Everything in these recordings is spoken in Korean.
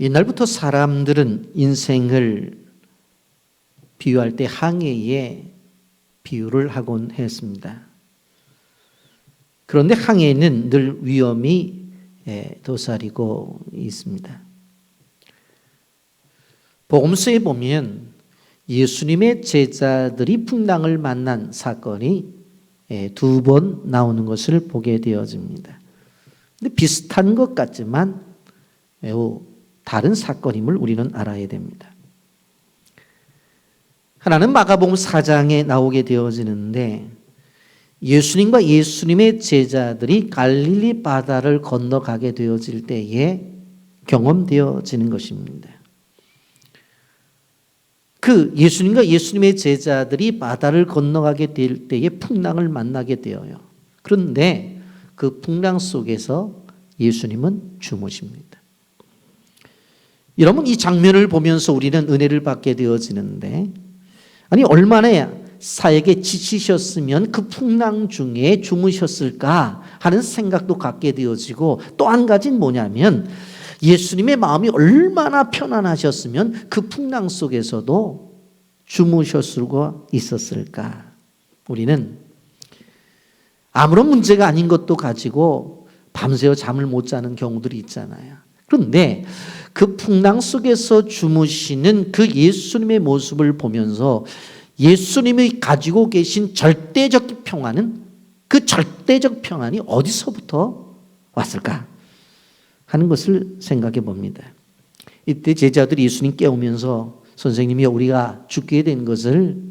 옛날부터 사람들은 인생을 비유할 때 항해에 비유를 하곤 했습니다. 그런데 항해는 늘 위험이 도사리고 있습니다. 복음서에 보면 예수님의 제자들이 풍랑을 만난 사건이 2번 나오는 것을 보게 되어집니다. 근데 비슷한 것 같지만 매우 다른 사건임을 우리는 알아야 됩니다. 하나는 마가복음 4장에 나오게 되어지는데 예수님과 예수님의 제자들이 갈릴리 바다를 건너가게 되어질 때에 경험되어지는 것입니다. 그 예수님과 예수님의 제자들이 바다를 건너가게 될 때에 풍랑을 만나게 되어요. 그런데 그 풍랑 속에서 예수님은 주무십니다. 여러분, 이 장면을 보면서 우리는 은혜를 받게 되어지는데, 아니 얼마나 사역에 지치셨으면 그 풍랑 중에 주무셨을까 하는 생각도 갖게 되어지고, 또 한 가지는 뭐냐면 예수님의 마음이 얼마나 편안하셨으면 그 풍랑 속에서도 주무실 수가 있었을까. 우리는 아무런 문제가 아닌 것도 가지고 밤새워 잠을 못 자는 경우들이 있잖아요. 그런데 그 풍랑 속에서 주무시는 그 예수님의 모습을 보면서 예수님이 가지고 계신 절대적 평안은, 그 절대적 평안이 어디서부터 왔을까 하는 것을 생각해 봅니다. 이때 제자들이 예수님 깨우면서 선생님이 우리가 죽게 된 것을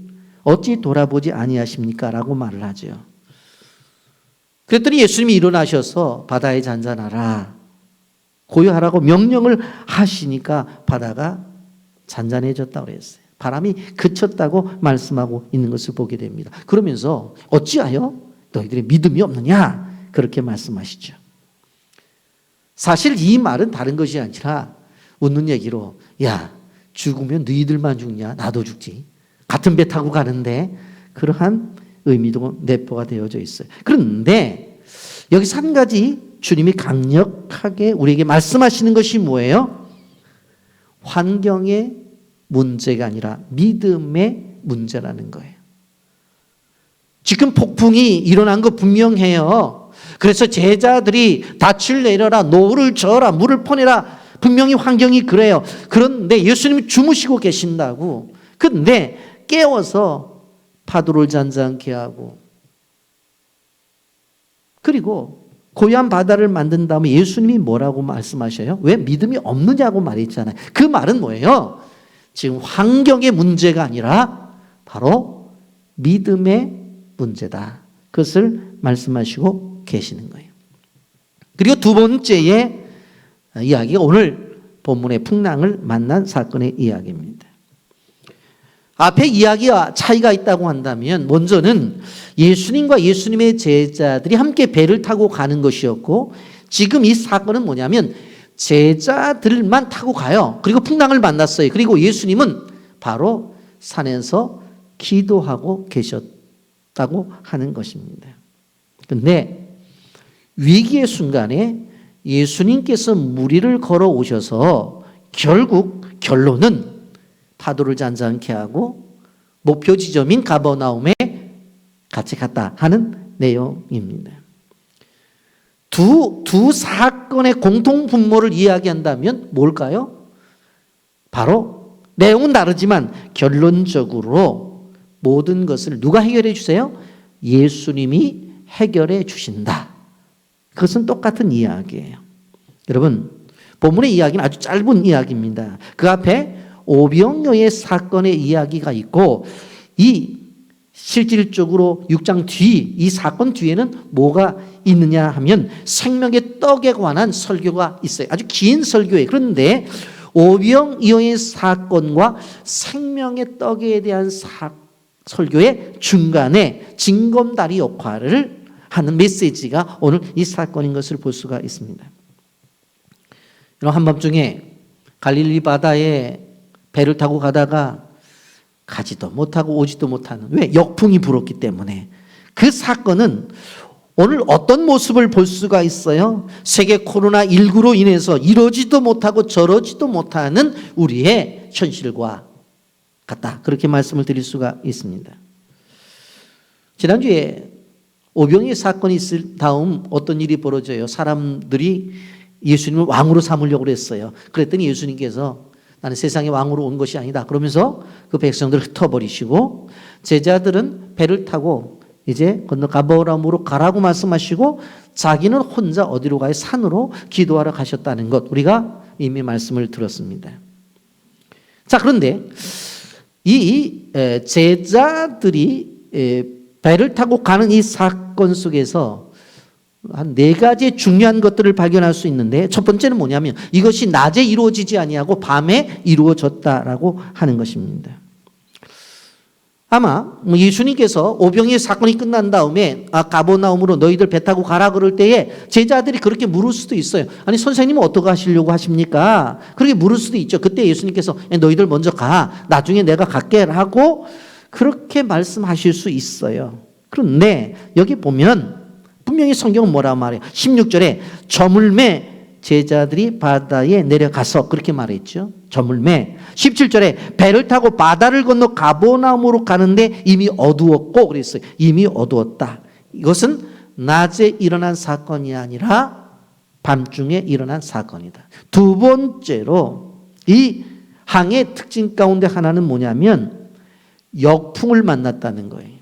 어찌 돌아보지 아니하십니까? 라고 말을 하죠. 그랬더니 예수님이 일어나셔서 바다에 잔잔하라, 고요하라고 명령을 하시니까 바다가 잔잔해졌다고 그랬어요. 바람이 그쳤다고 말씀하고 있는 것을 보게 됩니다. 그러면서 어찌하여 너희들의 믿음이 없느냐 그렇게 말씀하시죠. 사실 이 말은 다른 것이 아니라 웃는 얘기로, 야 죽으면 너희들만 죽냐, 나도 죽지, 같은 배 타고 가는데, 그러한 의미도 내포가 되어져 있어요. 그런데 여기서 한 가지 주님이 강력하게 우리에게 말씀하시는 것이 뭐예요? 환경의 문제가 아니라 믿음의 문제라는 거예요. 지금 폭풍이 일어난 거 분명해요. 그래서 제자들이 닻을 내려라, 노를 저어라, 물을 퍼내라, 분명히 환경이 그래요. 그런데 예수님이 주무시고 계신다고. 그런데 깨워서 파도를 잔잔케 하고, 그리고 고요한 바다를 만든 다음에 예수님이 뭐라고 말씀하셔요? 왜 믿음이 없느냐고 말했잖아요. 그 말은 뭐예요? 지금 환경의 문제가 아니라 바로 믿음의 문제다. 그것을 말씀하시고 계시는 거예요. 그리고 두 번째의 이야기가 오늘 본문의 풍랑을 만난 사건의 이야기입니다. 앞에 이야기와 차이가 있다고 한다면, 먼저는 예수님과 예수님의 제자들이 함께 배를 타고 가는 것이었고, 지금 이 사건은 뭐냐면 제자들만 타고 가요. 그리고 풍랑을 만났어요. 그리고 예수님은 바로 산에서 기도하고 계셨다고 하는 것입니다. 그런데 위기의 순간에 예수님께서 무리를 걸어 오셔서 결국 결론은 파도를 잔잔케 하고 목표 지점인 가버나움에 같이 갔다 하는 내용입니다. 두 사건의 공통 분모를 이야기한다면 뭘까요? 바로 내용은 다르지만 결론적으로 모든 것을 누가 해결해 주세요? 예수님이 해결해 주신다. 그것은 똑같은 이야기예요. 여러분, 본문의 이야기는 아주 짧은 이야기입니다. 그 앞에 오병이어의 사건의 이야기가 있고, 이 실질적으로 6장 뒤, 이 사건 뒤에는 뭐가 있느냐 하면 생명의 떡에 관한 설교가 있어요. 아주 긴 설교예요. 그런데 오병이어의 사건과 생명의 떡에 대한 설교의 중간에 징검다리 역할을 하는 메시지가 오늘 이 사건인 것을 볼 수가 있습니다. 한밤중에 갈릴리 바다에 배를 타고 가다가 가지도 못하고 오지도 못하는, 왜? 역풍이 불었기 때문에. 그 사건은 오늘 어떤 모습을 볼 수가 있어요? 세계 코로나19로 인해서 이러지도 못하고 저러지도 못하는 우리의 현실과 같다. 그렇게 말씀을 드릴 수가 있습니다. 지난주에 오병이의 사건이 있을 다음 어떤 일이 벌어져요? 사람들이 예수님을 왕으로 삼으려고 했어요. 그랬더니 예수님께서 나는 세상의 왕으로 온 것이 아니다. 그러면서 그 백성들을 흩어버리시고 제자들은 배를 타고 이제 건너 가버나움으로 가라고 말씀하시고 자기는 혼자 어디로 가요? 산으로 기도하러 가셨다는 것 우리가 이미 말씀을 들었습니다. 자, 그런데 이 제자들이 배를 타고 가는 이 사건 속에서 한 4가지의 중요한 것들을 발견할 수 있는데 첫 번째는 뭐냐면 이것이 낮에 이루어지지 아니하고 밤에 이루어졌다라고 하는 것입니다. 아마 예수님께서 오병이의 사건이 끝난 다음에 가버나움으로 너희들 배 타고 가라 그럴 때에 제자들이 그렇게 물을 수도 있어요. 아니 선생님은 어떻게 하시려고 하십니까? 그렇게 물을 수도 있죠. 그때 예수님께서 너희들 먼저 가. 나중에 내가 갈게 하고 그렇게 말씀하실 수 있어요. 그런데 여기 보면 분명히 성경은 뭐라 말해요? 16절에 저물매 제자들이 바다에 내려가서 그렇게 말했죠. 저물매. 17절에 배를 타고 바다를 건너 가버나움으로 가는데 이미 어두웠고 그랬어요. 이미 어두웠다. 이것은 낮에 일어난 사건이 아니라 밤중에 일어난 사건이다. 두 번째로 이 항해의 특징 가운데 하나는 뭐냐면 역풍을 만났다는 거예요.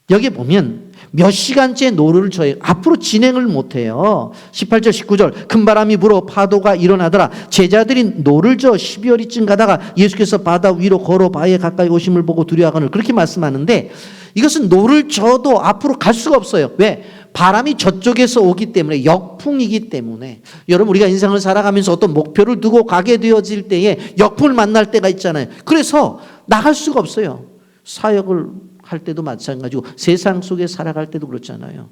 여기 보면 몇 시간째 노를 저희 앞으로 진행을 못해요. 18절 19절 큰 바람이 불어 파도가 일어나더라. 제자들이 노를 저 12월이쯤 가다가 예수께서 바다 위로 걸어 바에 가까이 오심을 보고 두려워하거늘 그렇게 말씀하는데 이것은 노를 져도 앞으로 갈 수가 없어요. 왜? 바람이 저쪽에서 오기 때문에 역풍이기 때문에 여러분 우리가 인생을 살아가면서 어떤 목표를 두고 가게 되어질 때에 역풍을 만날 때가 있잖아요. 그래서 나갈 수가 없어요. 사역을 할 때도 마찬가지고 세상 속에 살아갈 때도 그렇잖아요.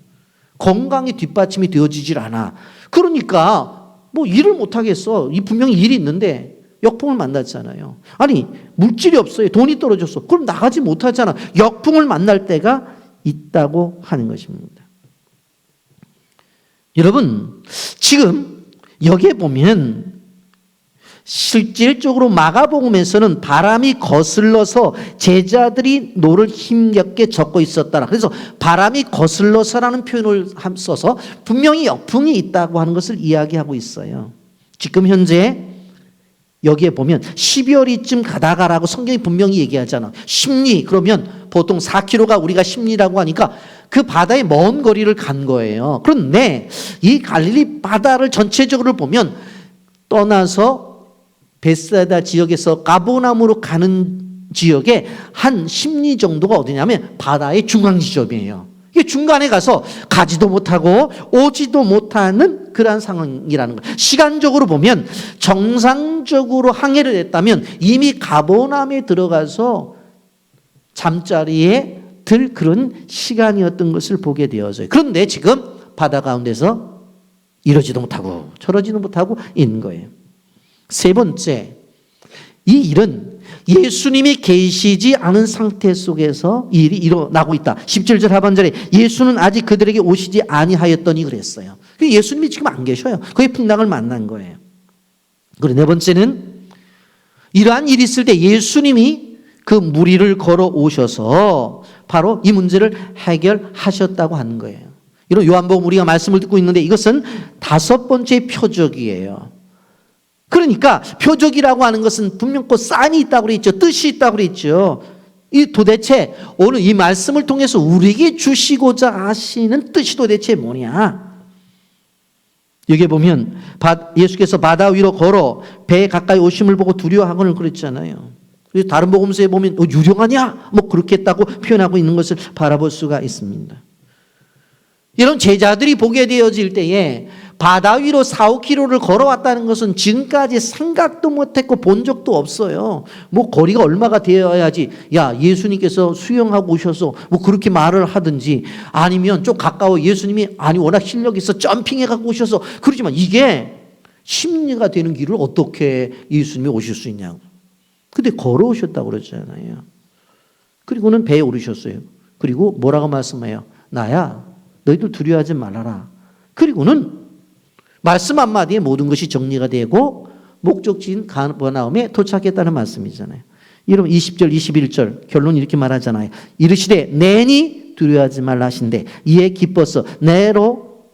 건강이 뒷받침이 되어지질 않아. 그러니까 뭐 일을 못 하겠어. 이 분명히 일이 있는데 역풍을 만났잖아요. 아니 물질이 없어요. 돈이 떨어졌어. 그럼 나가지 못하잖아. 역풍을 만날 때가 있다고 하는 것입니다. 여러분 지금 여기에 보면 실질적으로 마가복음에서는 바람이 거슬러서 제자들이 노를 힘겹게 젓고 있었다. 그래서 바람이 거슬러서라는 표현을 써서 분명히 역풍이 있다고 하는 것을 이야기하고 있어요. 지금 현재 여기에 보면 12월이쯤 가다가라고 성경이 분명히 얘기하잖아. 십리 그러면 보통 4km가 우리가 십리라고 하니까 그 바다의 먼 거리를 간 거예요. 그런데 이 갈릴리 바다를 전체적으로 보면 떠나서 베세다 지역에서 가버나움으로 가는 지역에 한 십리 정도가 어디냐면 바다의 중앙 지점이에요. 이게 중간에 가서 가지도 못하고 오지도 못하는 그러한 상황이라는 거예요. 시간적으로 보면 정상적으로 항해를 했다면 이미 가버나움에 들어가서 잠자리에 들 그런 시간이었던 것을 보게 되어져요. 그런데 지금 바다 가운데서 이러지도 못하고 저러지도 못하고 있는 거예요. 세 번째, 이 일은 예수님이 계시지 않은 상태 속에서 이 일이 일어나고 있다. 17절 하반절에 예수는 아직 그들에게 오시지 아니하였더니 그랬어요. 예수님이 지금 안 계셔요. 그의 풍랑을 만난 거예요. 그리고 네 번째는 이러한 일이 있을 때 예수님이 그 무리를 걸어 오셔서 바로 이 문제를 해결하셨다고 하는 거예요. 이런 요한복음 우리가 말씀을 듣고 있는데 이것은 5번째 표적이에요. 그러니까 표적이라고 하는 것은 분명 그 사인이 있다고 그랬죠. 뜻이 있다고 그랬죠. 이 도대체 오늘 이 말씀을 통해서 우리에게 주시고자 하시는 뜻이 도대체 뭐냐? 여기에 보면 예수께서 바다 위로 걸어 배에 가까이 오심을 보고 두려워하거늘 그랬잖아요. 그래서 다른 복음서에 보면 유령하냐? 뭐 그렇게 했다고 표현하고 있는 것을 바라볼 수가 있습니다. 이런 제자들이 보게 되어질 때에 바다 위로 4-5km를 걸어왔다는 것은 지금까지 생각도 못했고 본 적도 없어요. 뭐 거리가 얼마가 되어야지 야 예수님께서 수영하고 오셔서 뭐 그렇게 말을 하든지 아니면 좀 가까워 예수님이 아니 워낙 실력이 있어 점핑해 갖고 오셔서 그러지만 이게 심리가 되는 길을 어떻게 예수님이 오실 수 있냐고. 근데 걸어오셨다고 그러잖아요. 그리고는 배에 오르셨어요. 그리고 뭐라고 말씀해요? 나야 너희들 두려워하지 말아라. 그리고는 말씀 한마디에 모든 것이 정리가 되고 목적지인 가버나움에 도착했다는 말씀이잖아요. 여러분 20절 21절 결론 이렇게 말하잖아요. 이르시되 내니 두려워하지 말라 하신대 이에 기뻐서 내로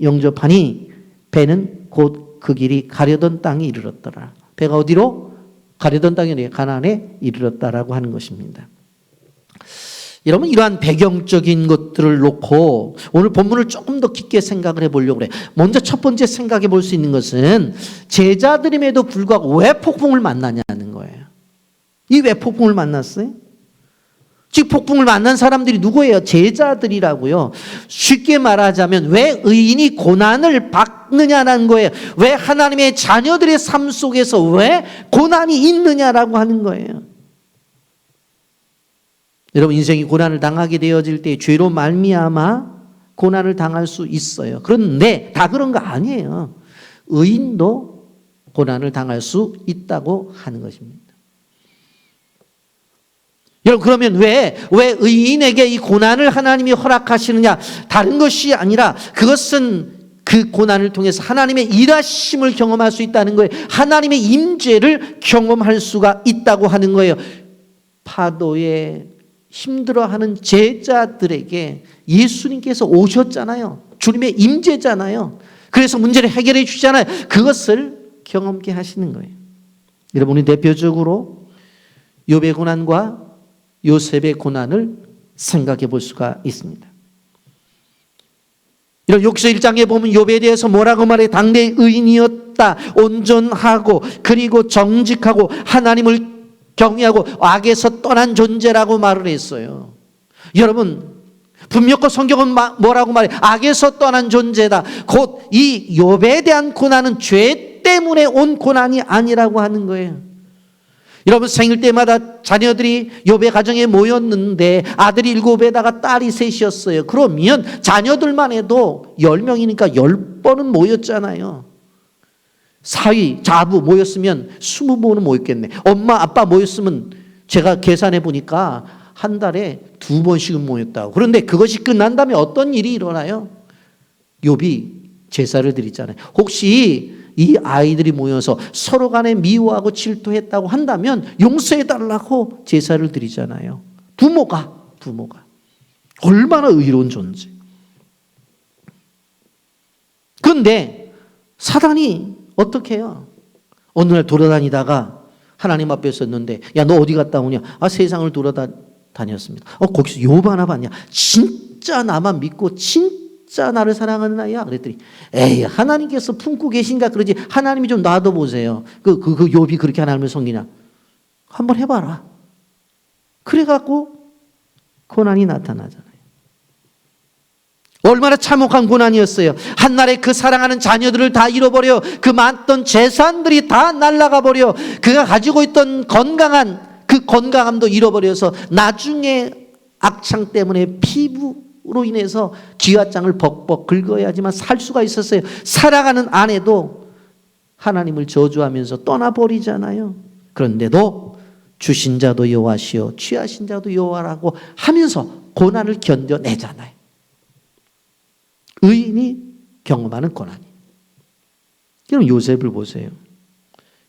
영접하니 배는 곧 그 길이 가려던 땅에 이르렀더라. 배가 어디로? 가려던 땅에 가나안에 이르렀다라고 하는 것입니다. 여러분 이러한 배경적인 것들을 놓고 오늘 본문을 조금 더 깊게 생각을 해보려고 그래요. 먼저 첫 번째 생각해 볼 수 있는 것은 제자들임에도 불구하고 왜 폭풍을 만나냐는 거예요. 이 왜 폭풍을 만났어요? 즉 폭풍을 만난 사람들이 누구예요? 제자들이라고요. 쉽게 말하자면 왜 의인이 고난을 받느냐라는 거예요. 왜 하나님의 자녀들의 삶 속에서 왜 고난이 있느냐라고 하는 거예요. 여러분 인생이 고난을 당하게 되어질 때 죄로 말미암아 고난을 당할 수 있어요. 그런데 다 그런 거 아니에요. 의인도 고난을 당할 수 있다고 하는 것입니다. 여러분 그러면 왜 의인에게 이 고난을 하나님이 허락하시느냐? 다른 것이 아니라 그것은 그 고난을 통해서 하나님의 일하심을 경험할 수 있다는 거예요. 하나님의 임재를 경험할 수가 있다고 하는 거예요. 파도에 힘들어하는 제자들에게 예수님께서 오셨잖아요. 주님의 임재잖아요. 그래서 문제를 해결해 주잖아요. 그것을 경험케 하시는 거예요. 여러분이 대표적으로 욥의 고난과 요셉의 고난을 생각해 볼 수가 있습니다. 이런 욕서 1장에 보면 욥에 대해서 뭐라고 말해? 당대의 의인이었다. 온전하고 그리고 정직하고 하나님을 경외하고 악에서 떠난 존재라고 말을 했어요. 여러분 분명히 성경은 뭐라고 말해? 악에서 떠난 존재다. 곧 이 욥에 대한 고난은 죄 때문에 온 고난이 아니라고 하는 거예요. 여러분 생일 때마다 자녀들이 욥의 가정에 모였는데 아들이 7에다가 딸이 3이었어요. 그러면 자녀들만 해도 10명이니까 10번은 모였잖아요. 사위, 자부 모였으면 20번은 모였겠네. 엄마, 아빠 모였으면 제가 계산해 보니까 한 달에 2번씩은 모였다고. 그런데 그것이 끝난 다음에 어떤 일이 일어나요? 욥이 제사를 드리잖아요. 혹시 이 아이들이 모여서 서로 간에 미워하고 질투했다고 한다면 용서해달라고 제사를 드리잖아요. 부모가 얼마나 의로운 존재. 그런데 사단이 어떻게 해요? 어느 날 돌아다니다가 하나님 앞에 섰는데 야 너 어디 갔다 오냐? 세상을 돌아다녔습니다. 거기서 욥 하나 봤냐? 진짜 나만 믿고 진짜 나를 사랑하는 아이야? 그랬더니 에이 하나님께서 품고 계신가 그러지 하나님이 좀 놔둬보세요. 그 욥이 그렇게 하나님을 섬기냐? 한번 해봐라. 그래갖고 고난이 나타나잖아요. 얼마나 참혹한 고난이었어요. 한날에 그 사랑하는 자녀들을 다 잃어버려 그 많던 재산들이 다 날아가 버려 그가 가지고 있던 그 건강함도 잃어버려서 나중에 악창 때문에 피부로 인해서 쥐와장을 벅벅 긁어야지만 살 수가 있었어요. 사랑하는 아내도 하나님을 저주하면서 떠나버리잖아요. 그런데도 주신 자도 여호와시요 취하신 자도 여호와라고 하면서 고난을 견뎌내잖아요. 의인이 경험하는 고난이. 여러분 요셉을 보세요.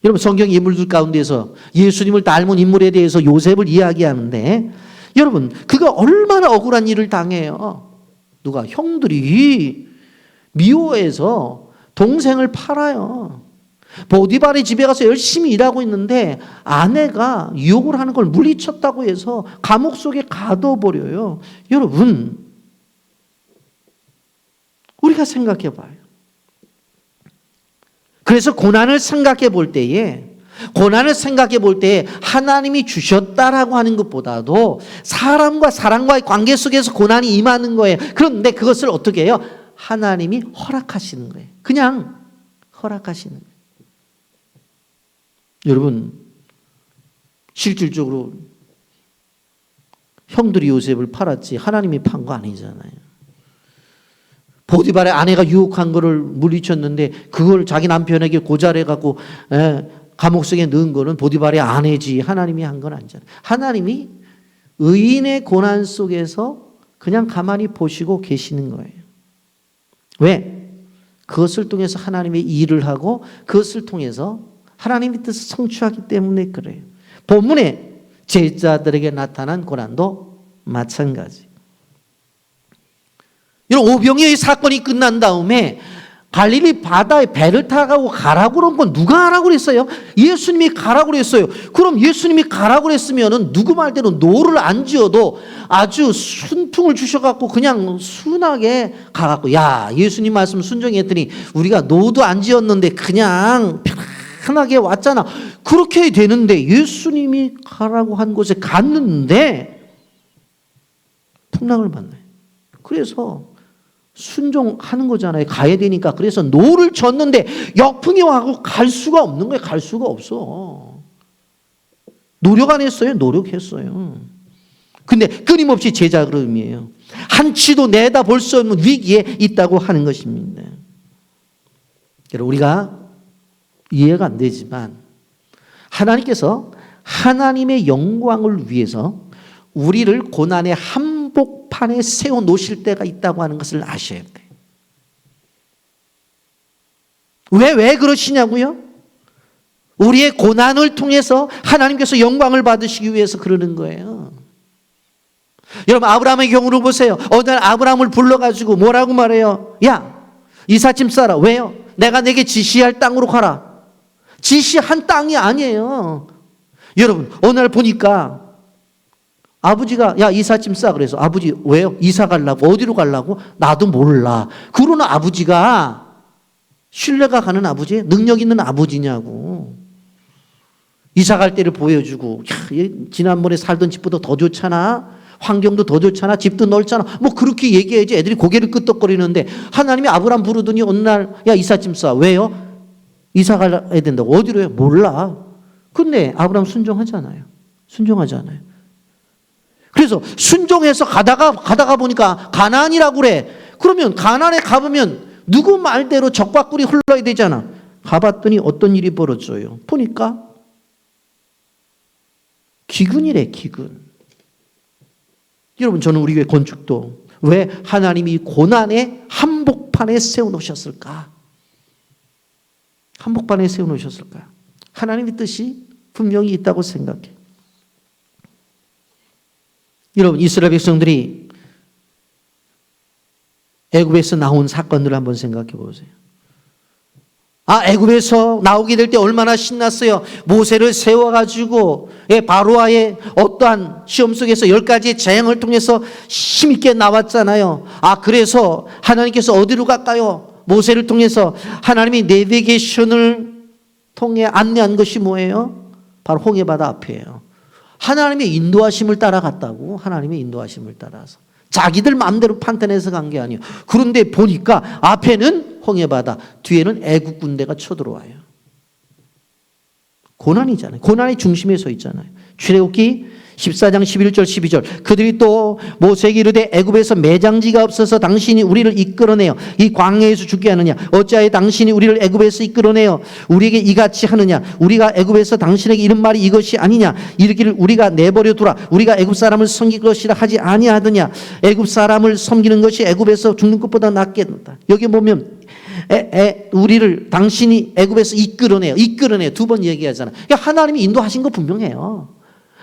여러분 성경 인물들 가운데서 예수님을 닮은 인물에 대해서 요셉을 이야기하는데 여러분 그가 얼마나 억울한 일을 당해요. 누가? 형들이 미워해서 동생을 팔아요. 보디발의 집에 가서 열심히 일하고 있는데 아내가 유혹을 하는 걸 물리쳤다고 해서 감옥 속에 가둬버려요. 여러분 우리가 생각해 봐요. 그래서 고난을 생각해 볼 때에 하나님이 주셨다라고 하는 것보다도 사람과의 관계 속에서 고난이 임하는 거예요. 그런데 그것을 어떻게 해요? 하나님이 허락하시는 거예요. 그냥 허락하시는 거예요. 여러분 실질적으로 형들이 요셉을 팔았지 하나님이 판 거 아니잖아요. 보디발의 아내가 유혹한 거를 물리쳤는데 그걸 자기 남편에게 고잘해갖고 감옥 속에 넣은 거는 보디발의 아내지 하나님이 한 건 아니잖아요. 하나님이 의인의 고난 속에서 그냥 가만히 보시고 계시는 거예요. 왜? 그것을 통해서 하나님의 일을 하고 그것을 통해서 하나님의 뜻을 성취하기 때문에 그래요. 본문에 제자들에게 나타난 고난도 마찬가지. 이런 오병이어의 사건이 끝난 다음에 갈릴리 바다에 배를 타고 가라고 그런 건 누가 하라고 그랬어요? 예수님이 가라고 그랬어요. 그럼 예수님이 가라고 그랬으면은 누구 말대로 노를 안 지어도 아주 순풍을 주셔갖고 그냥 순하게 가갖고, 야, 예수님 말씀 순종했더니 우리가 노도 안 지었는데 그냥 편하게 왔잖아. 그렇게 되는데 예수님이 가라고 한 곳에 갔는데 풍랑을 만나요. 그래서 순종하는 거잖아요. 가야 되니까. 그래서 노를 졌는데 역풍이 와서 갈 수가 없는 거예요. 갈 수가 없어. 노력 안 했어요? 노력했어요. 근데 끊임없이 제자 걸음이에요. 한치도 내다볼 수 없는 위기에 있다고 하는 것입니다. 여러분, 우리가 이해가 안 되지만 하나님께서 하나님의 영광을 위해서 우리를 고난의 한복판에 세워놓으실 때가 있다고 하는 것을 아셔야 돼요. 왜 그러시냐고요? 우리의 고난을 통해서 하나님께서 영광을 받으시기 위해서 그러는 거예요. 여러분, 아브라함의 경우를 보세요. 어느 날 아브라함을 불러가지고 뭐라고 말해요? 야, 이삿짐 싸라. 왜요? 내가 내게 지시할 땅으로 가라. 지시한 땅이 아니에요. 여러분, 어느 날 보니까 아버지가 야, 이삿짐 싸. 그래서 아버지 왜요? 이사 가려고. 어디로 가려고? 나도 몰라. 그러는 아버지가 신뢰가 가는 아버지? 능력 있는 아버지냐고. 이사 갈 때를 보여주고, 야, 지난번에 살던 집보다 더 좋잖아. 환경도 더 좋잖아. 집도 넓잖아. 뭐 그렇게 얘기해야지 애들이 고개를 끄덕거리는데 하나님이 아브라함 부르더니 어느 날 야, 이삿짐 싸. 왜요? 이사 가야 된다고. 어디로요? 몰라. 근데 아브라함 순종하잖아요. 순종하잖아요. 그래서 순종해서 가다가 보니까 가나안이라고 그래. 그러면 가나안에 가보면 누구 말대로 적과꿀이 흘러야 되잖아. 가봤더니 어떤 일이 벌어져요? 보니까 기근이래, 기근. 여러분, 저는 우리 교회 건축도 왜 하나님이 고난의 한복판에 세워놓으셨을까? 한복판에 세워놓으셨을까요? 하나님의 뜻이 분명히 있다고 생각해요. 여러분, 이스라엘 백성들이 애굽에서 나온 사건들을 한번 생각해 보세요. 애굽에서 나오게 될 때 얼마나 신났어요. 모세를 세워가지고 바로와의 어떠한 시험 속에서 10가지의 재앙을 통해서 힘있게 나왔잖아요. 그래서 하나님께서 어디로 갈까요? 모세를 통해서 하나님이 내비게이션을 통해 안내한 것이 뭐예요? 바로 홍해바다 앞이에요. 하나님의 인도하심을 따라갔다고. 하나님의 인도하심을 따라서. 자기들 마음대로 판단해서 간 게 아니에요. 그런데 보니까 앞에는 홍해바다, 뒤에는 애국 군대가 쳐들어와요. 고난이잖아요. 고난의 중심에 서 있잖아요. 출애굽기 14장 11절 12절 그들이 또 모세에게 이르되 애굽에서 매장지가 없어서 당신이 우리를 이끌어내어 이 광야에서 죽게 하느냐 어찌하여 당신이 우리를 애굽에서 이끌어내어 우리에게 이같이 하느냐 우리가 애굽에서 당신에게 이른 말이 이것이 아니냐 이르기를 우리가 내버려 두라 우리가 애굽 사람을 섬길 것이라 하지 아니하더냐 애굽 사람을 섬기는 것이 애굽에서 죽는 것보다 낫겠다. 여기 보면 우리를 당신이 애굽에서 이끌어내요. 두 번 얘기하잖아요. 그러니까 하나님이 인도하신 거 분명해요.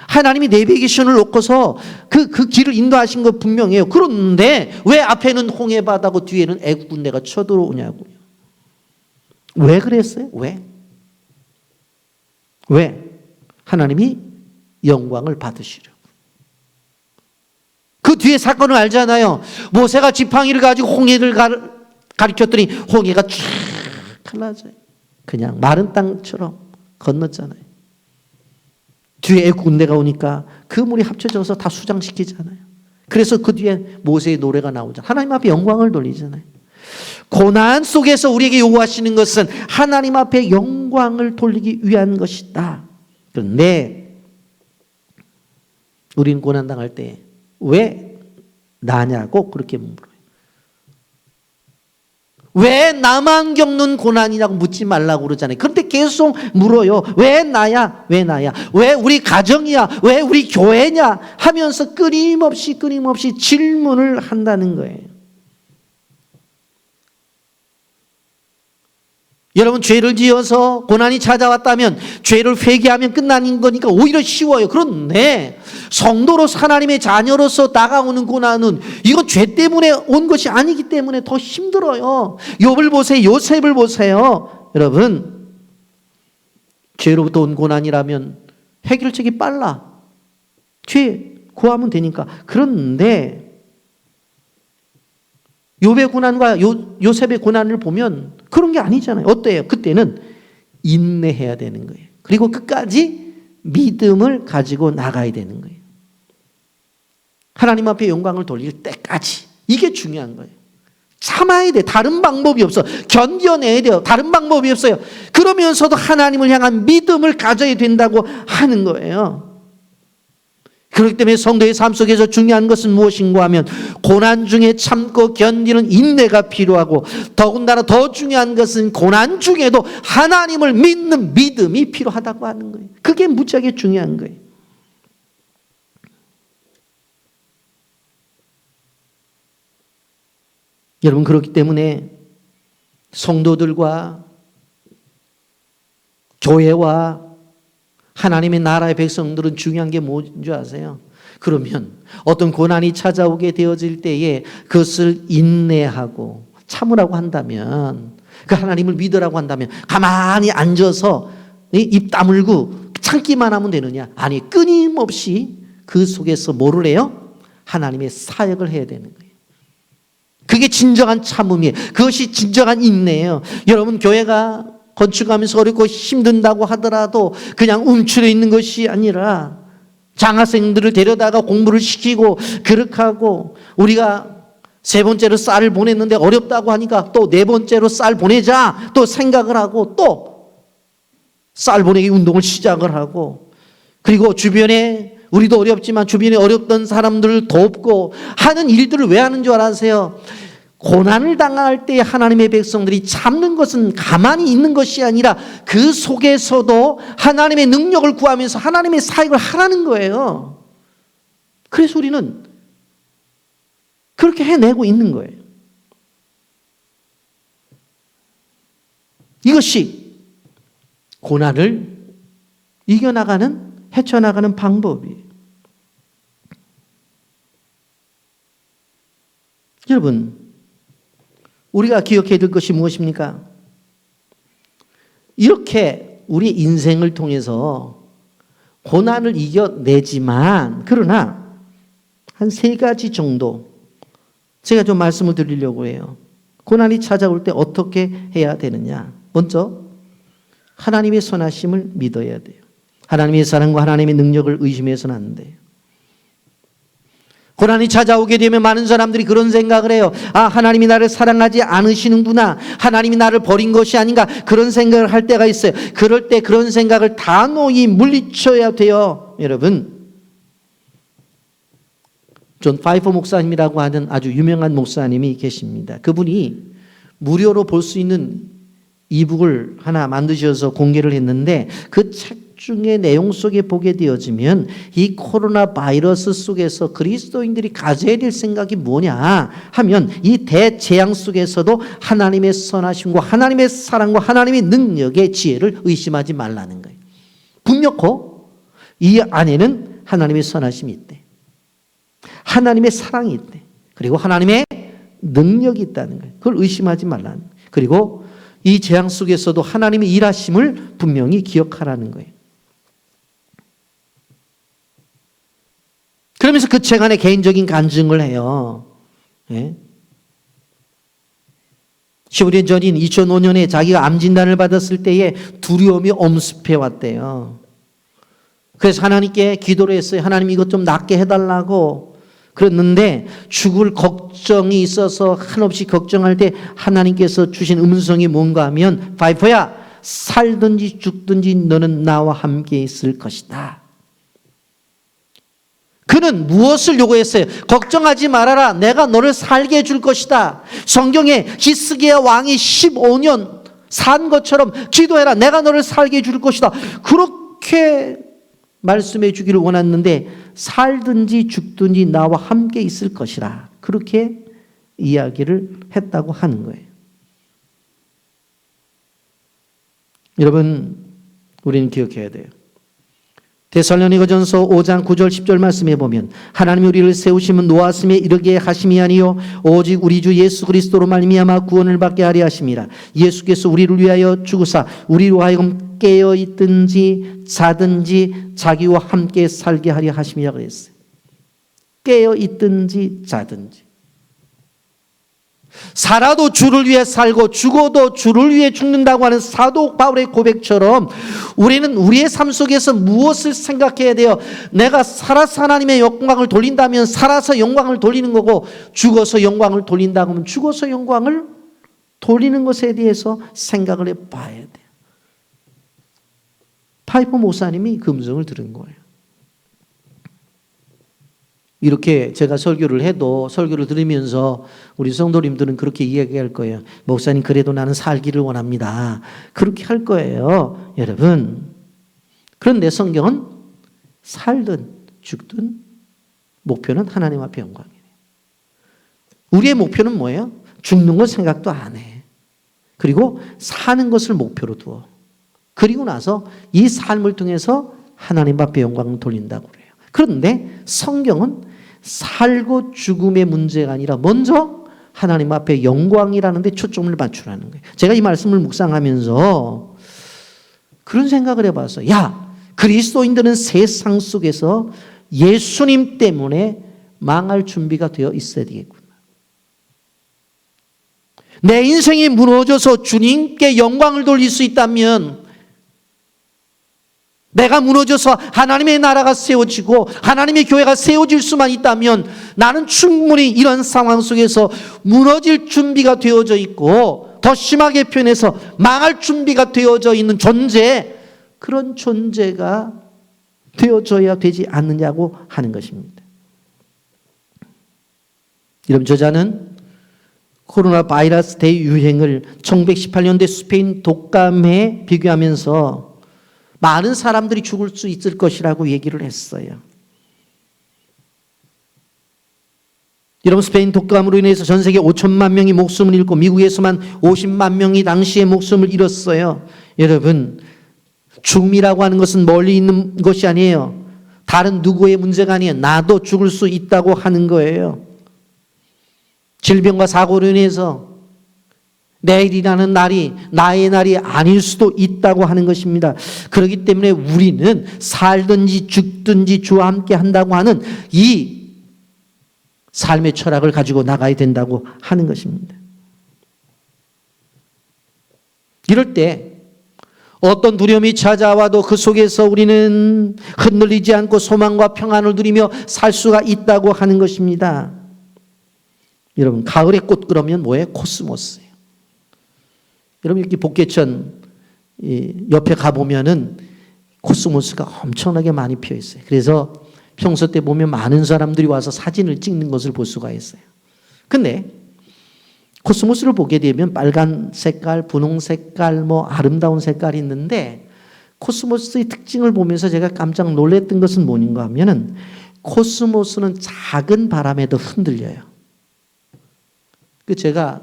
하나님이 내비게이션을 놓고서 그 길을 인도하신 거 분명해요. 그런데 왜 앞에는 홍해바다고 뒤에는 애국 군대가 쳐들어오냐고요. 왜 그랬어요? 왜? 하나님이 영광을 받으시려고. 그 뒤에 사건을 알잖아요. 모세가 지팡이를 가지고 홍해를 가리켰더니 홍해가 쫙 흘러져요. 그냥 마른 땅처럼 건넜잖아요. 뒤에 애국 군대가 오니까 그 물이 합쳐져서 다 수장시키잖아요. 그래서 그 뒤에 모세의 노래가 나오잖아요. 하나님 앞에 영광을 돌리잖아요. 고난 속에서 우리에게 요구하시는 것은 하나님 앞에 영광을 돌리기 위한 것이다. 그런데 우리는 고난당할 때 왜 나냐고 그렇게 물어요. 왜 나만 겪는 고난이냐고 묻지 말라고 그러잖아요. 그런데 계속 물어요. 왜 나야? 왜 나야? 왜 우리 가정이야? 왜 우리 교회냐? 하면서 끊임없이 질문을 한다는 거예요. 여러분, 죄를 지어서 고난이 찾아왔다면 죄를 회개하면 끝나는 거니까 오히려 쉬워요. 그런데 성도로서 하나님의 자녀로서 다가오는 고난은 이건 죄 때문에 온 것이 아니기 때문에 더 힘들어요. 욥을 보세요. 요셉을 보세요. 여러분, 죄로부터 온 고난이라면 해결책이 빨라. 죄 구하면 되니까. 그런데 욥의 고난과 요셉의 고난을 보면 그런 게 아니잖아요. 어때요? 그때는 인내해야 되는 거예요. 그리고 끝까지 믿음을 가지고 나가야 되는 거예요. 하나님 앞에 영광을 돌릴 때까지. 이게 중요한 거예요. 참아야 돼. 다른 방법이 없어. 견뎌내야 돼요. 다른 방법이 없어요. 그러면서도 하나님을 향한 믿음을 가져야 된다고 하는 거예요. 그렇기 때문에 성도의 삶 속에서 중요한 것은 무엇인가 하면 고난 중에 참고 견디는 인내가 필요하고, 더군다나 더 중요한 것은 고난 중에도 하나님을 믿는 믿음이 필요하다고 하는 거예요. 그게 무지하게 중요한 거예요. 여러분, 그렇기 때문에 성도들과 교회와 하나님의 나라의 백성들은 중요한 게 뭔지 아세요? 그러면 어떤 고난이 찾아오게 되어질 때에 그것을 인내하고 참으라고 한다면, 그 하나님을 믿으라고 한다면 가만히 앉아서 입 다물고 참기만 하면 되느냐? 아니, 끊임없이 그 속에서 뭐를 해요? 하나님의 사역을 해야 되는 거예요. 그게 진정한 참음이에요. 그것이 진정한 인내예요. 여러분, 교회가 건축하면서 어렵고 힘든다고 하더라도 그냥 움츠려 있는 것이 아니라 장학생들을 데려다가 공부를 시키고 그렇게 하고, 우리가 세 번째로 쌀을 보냈는데 어렵다고 하니까 또 네 번째로 쌀 보내자 또 생각을 하고 또 쌀 보내기 운동을 시작을 하고, 그리고 주변에 우리도 어렵지만 주변에 어렵던 사람들을 돕고 하는 일들을 왜 하는 줄 아세요? 고난을 당할 때 하나님의 백성들이 참는 것은 가만히 있는 것이 아니라 그 속에서도 하나님의 능력을 구하면서 하나님의 사역을 하라는 거예요. 그래서 우리는 그렇게 해내고 있는 거예요. 이것이 고난을 이겨나가는, 헤쳐나가는 방법이에요. 여러분, 우리가 기억해야 될 것이 무엇입니까? 이렇게 우리 인생을 통해서 고난을 이겨내지만, 그러나 한 세 가지 정도 제가 좀 말씀을 드리려고 해요. 고난이 찾아올 때 어떻게 해야 되느냐? 먼저 하나님의 선하심을 믿어야 돼요. 하나님의 사랑과 하나님의 능력을 의심해서는 안 돼요. 고난이 찾아오게 되면 많은 사람들이 그런 생각을 해요. 아, 하나님이 나를 사랑하지 않으시는구나. 하나님이 나를 버린 것이 아닌가. 그런 생각을 할 때가 있어요. 그럴 때 그런 생각을 단호히 물리쳐야 돼요. 여러분, 존 파이퍼 목사님이라고 하는 아주 유명한 목사님이 계십니다. 그분이 무료로 볼 수 있는 이북을 하나 만드셔서 공개를 했는데, 그 책 중에 내용 속에 보게 되어지면 이 코로나 바이러스 속에서 그리스도인들이 가져야 될 생각이 뭐냐 하면, 이 대재앙 속에서도 하나님의 선하심과 하나님의 사랑과 하나님의 능력의 지혜를 의심하지 말라는 거예요. 분명코 이 안에는 하나님의 선하심이 있대, 하나님의 사랑이 있대, 그리고 하나님의 능력이 있다는 거예요. 그걸 의심하지 말라는 거예요. 그리고 이 재앙 속에서도 하나님의 일하심을 분명히 기억하라는 거예요. 그러면서 그 책 안에 개인적인 간증을 해요. 예? 15년 전인 2005년에 자기가 암 진단을 받았을 때에 두려움이 엄습해 왔대요. 그래서 하나님께 기도를 했어요. 하나님, 이것 좀 낫게 해달라고. 그랬는데 죽을 걱정이 있어서 한없이 걱정할 때 하나님께서 주신 음성이 뭔가 하면, 파이퍼야, 살든지 죽든지 너는 나와 함께 있을 것이다. 그는 무엇을 요구했어요? 걱정하지 말아라. 내가 너를 살게 해줄 것이다. 성경에 히스기야 왕이 15년 산 것처럼 기도해라. 내가 너를 살게 해줄 것이다. 그렇게 말씀해 주기를 원했는데 살든지 죽든지 나와 함께 있을 것이라. 그렇게 이야기를 했다고 하는 거예요. 여러분, 우리는 기억해야 돼요. 데살로니가전서 5장 9절 10절 말씀해 보면 하나님이 우리를 세우심은 노하심에 이르게 하심이 아니요 오직 우리 주 예수 그리스도로 말미암아 구원을 받게 하려 하심이라. 예수께서 우리를 위하여 죽으사 우리로 하여금 깨어 있든지 자든지 자기와 함께 살게 하려 하심이라 그랬어요. 깨어 있든지 자든지. 살아도 주를 위해 살고 죽어도 주를 위해 죽는다고 하는 사도 바울의 고백처럼 우리는 우리의 삶 속에서 무엇을 생각해야 돼요? 내가 살아서 하나님의 영광을 돌린다면 살아서 영광을 돌리는 거고 죽어서 영광을 돌린다고 하면 죽어서 영광을 돌리는 것에 대해서 생각을 해봐야 돼요. 파이퍼 목사님이 그 음성을 들은 거예요. 이렇게 제가 설교를 해도 설교를 들으면서 우리 성도님들은 그렇게 이야기할 거예요. 목사님 그래도 나는 살기를 원합니다. 그렇게 할 거예요. 여러분. 그런데 성경은 살든 죽든 목표는 하나님 앞에 영광이에요. 우리의 목표는 뭐예요? 죽는 걸 생각도 안 해. 그리고 사는 것을 목표로 두어. 그리고 나서 이 삶을 통해서 하나님 앞에 영광을 돌린다고 그래요. 그런데 성경은 살고 죽음의 문제가 아니라 먼저 하나님 앞에 영광이라는 데 초점을 맞추라는 거예요. 제가 이 말씀을 묵상하면서 그런 생각을 해봤어요. 야, 그리스도인들은 세상 속에서 예수님 때문에 망할 준비가 되어 있어야 되겠구나. 내 인생이 무너져서 주님께 영광을 돌릴 수 있다면 내가 무너져서 하나님의 나라가 세워지고 하나님의 교회가 세워질 수만 있다면 나는 충분히 이런 상황 속에서 무너질 준비가 되어져 있고 더 심하게 표현해서 망할 준비가 되어져 있는 존재, 그런 존재가 되어져야 되지 않느냐고 하는 것입니다. 여러분, 저자는 코로나 바이러스 대유행을 1918년대 스페인 독감에 비교하면서 많은 사람들이 죽을 수 있을 것이라고 얘기를 했어요. 여러분, 스페인 독감으로 인해서 전 세계 5천만 명이 목숨을 잃고 미국에서만 50만 명이 당시에 목숨을 잃었어요. 여러분, 죽음이라고 하는 것은 멀리 있는 것이 아니에요. 다른 누구의 문제가 아니에요. 나도 죽을 수 있다고 하는 거예요. 질병과 사고로 인해서 내일이라는 날이 나의 날이 아닐 수도 있다고 하는 것입니다. 그렇기 때문에 우리는 살든지 죽든지 주와 함께 한다고 하는 이 삶의 철학을 가지고 나가야 된다고 하는 것입니다. 이럴 때 어떤 두려움이 찾아와도 그 속에서 우리는 흔들리지 않고 소망과 평안을 누리며 살 수가 있다고 하는 것입니다. 여러분, 가을의 꽃 그러면 뭐예요? 코스모스예요. 여러분, 이렇게 복개천 옆에 가보면은 코스모스가 엄청나게 많이 피어 있어요. 그래서 평소 때 보면 많은 사람들이 와서 사진을 찍는 것을 볼 수가 있어요. 근데 코스모스를 보게 되면 빨간 색깔, 분홍 색깔, 아름다운 색깔이 있는데 코스모스의 특징을 보면서 제가 깜짝 놀랐던 것은 뭔가 하면은 코스모스는 작은 바람에도 흔들려요. 제가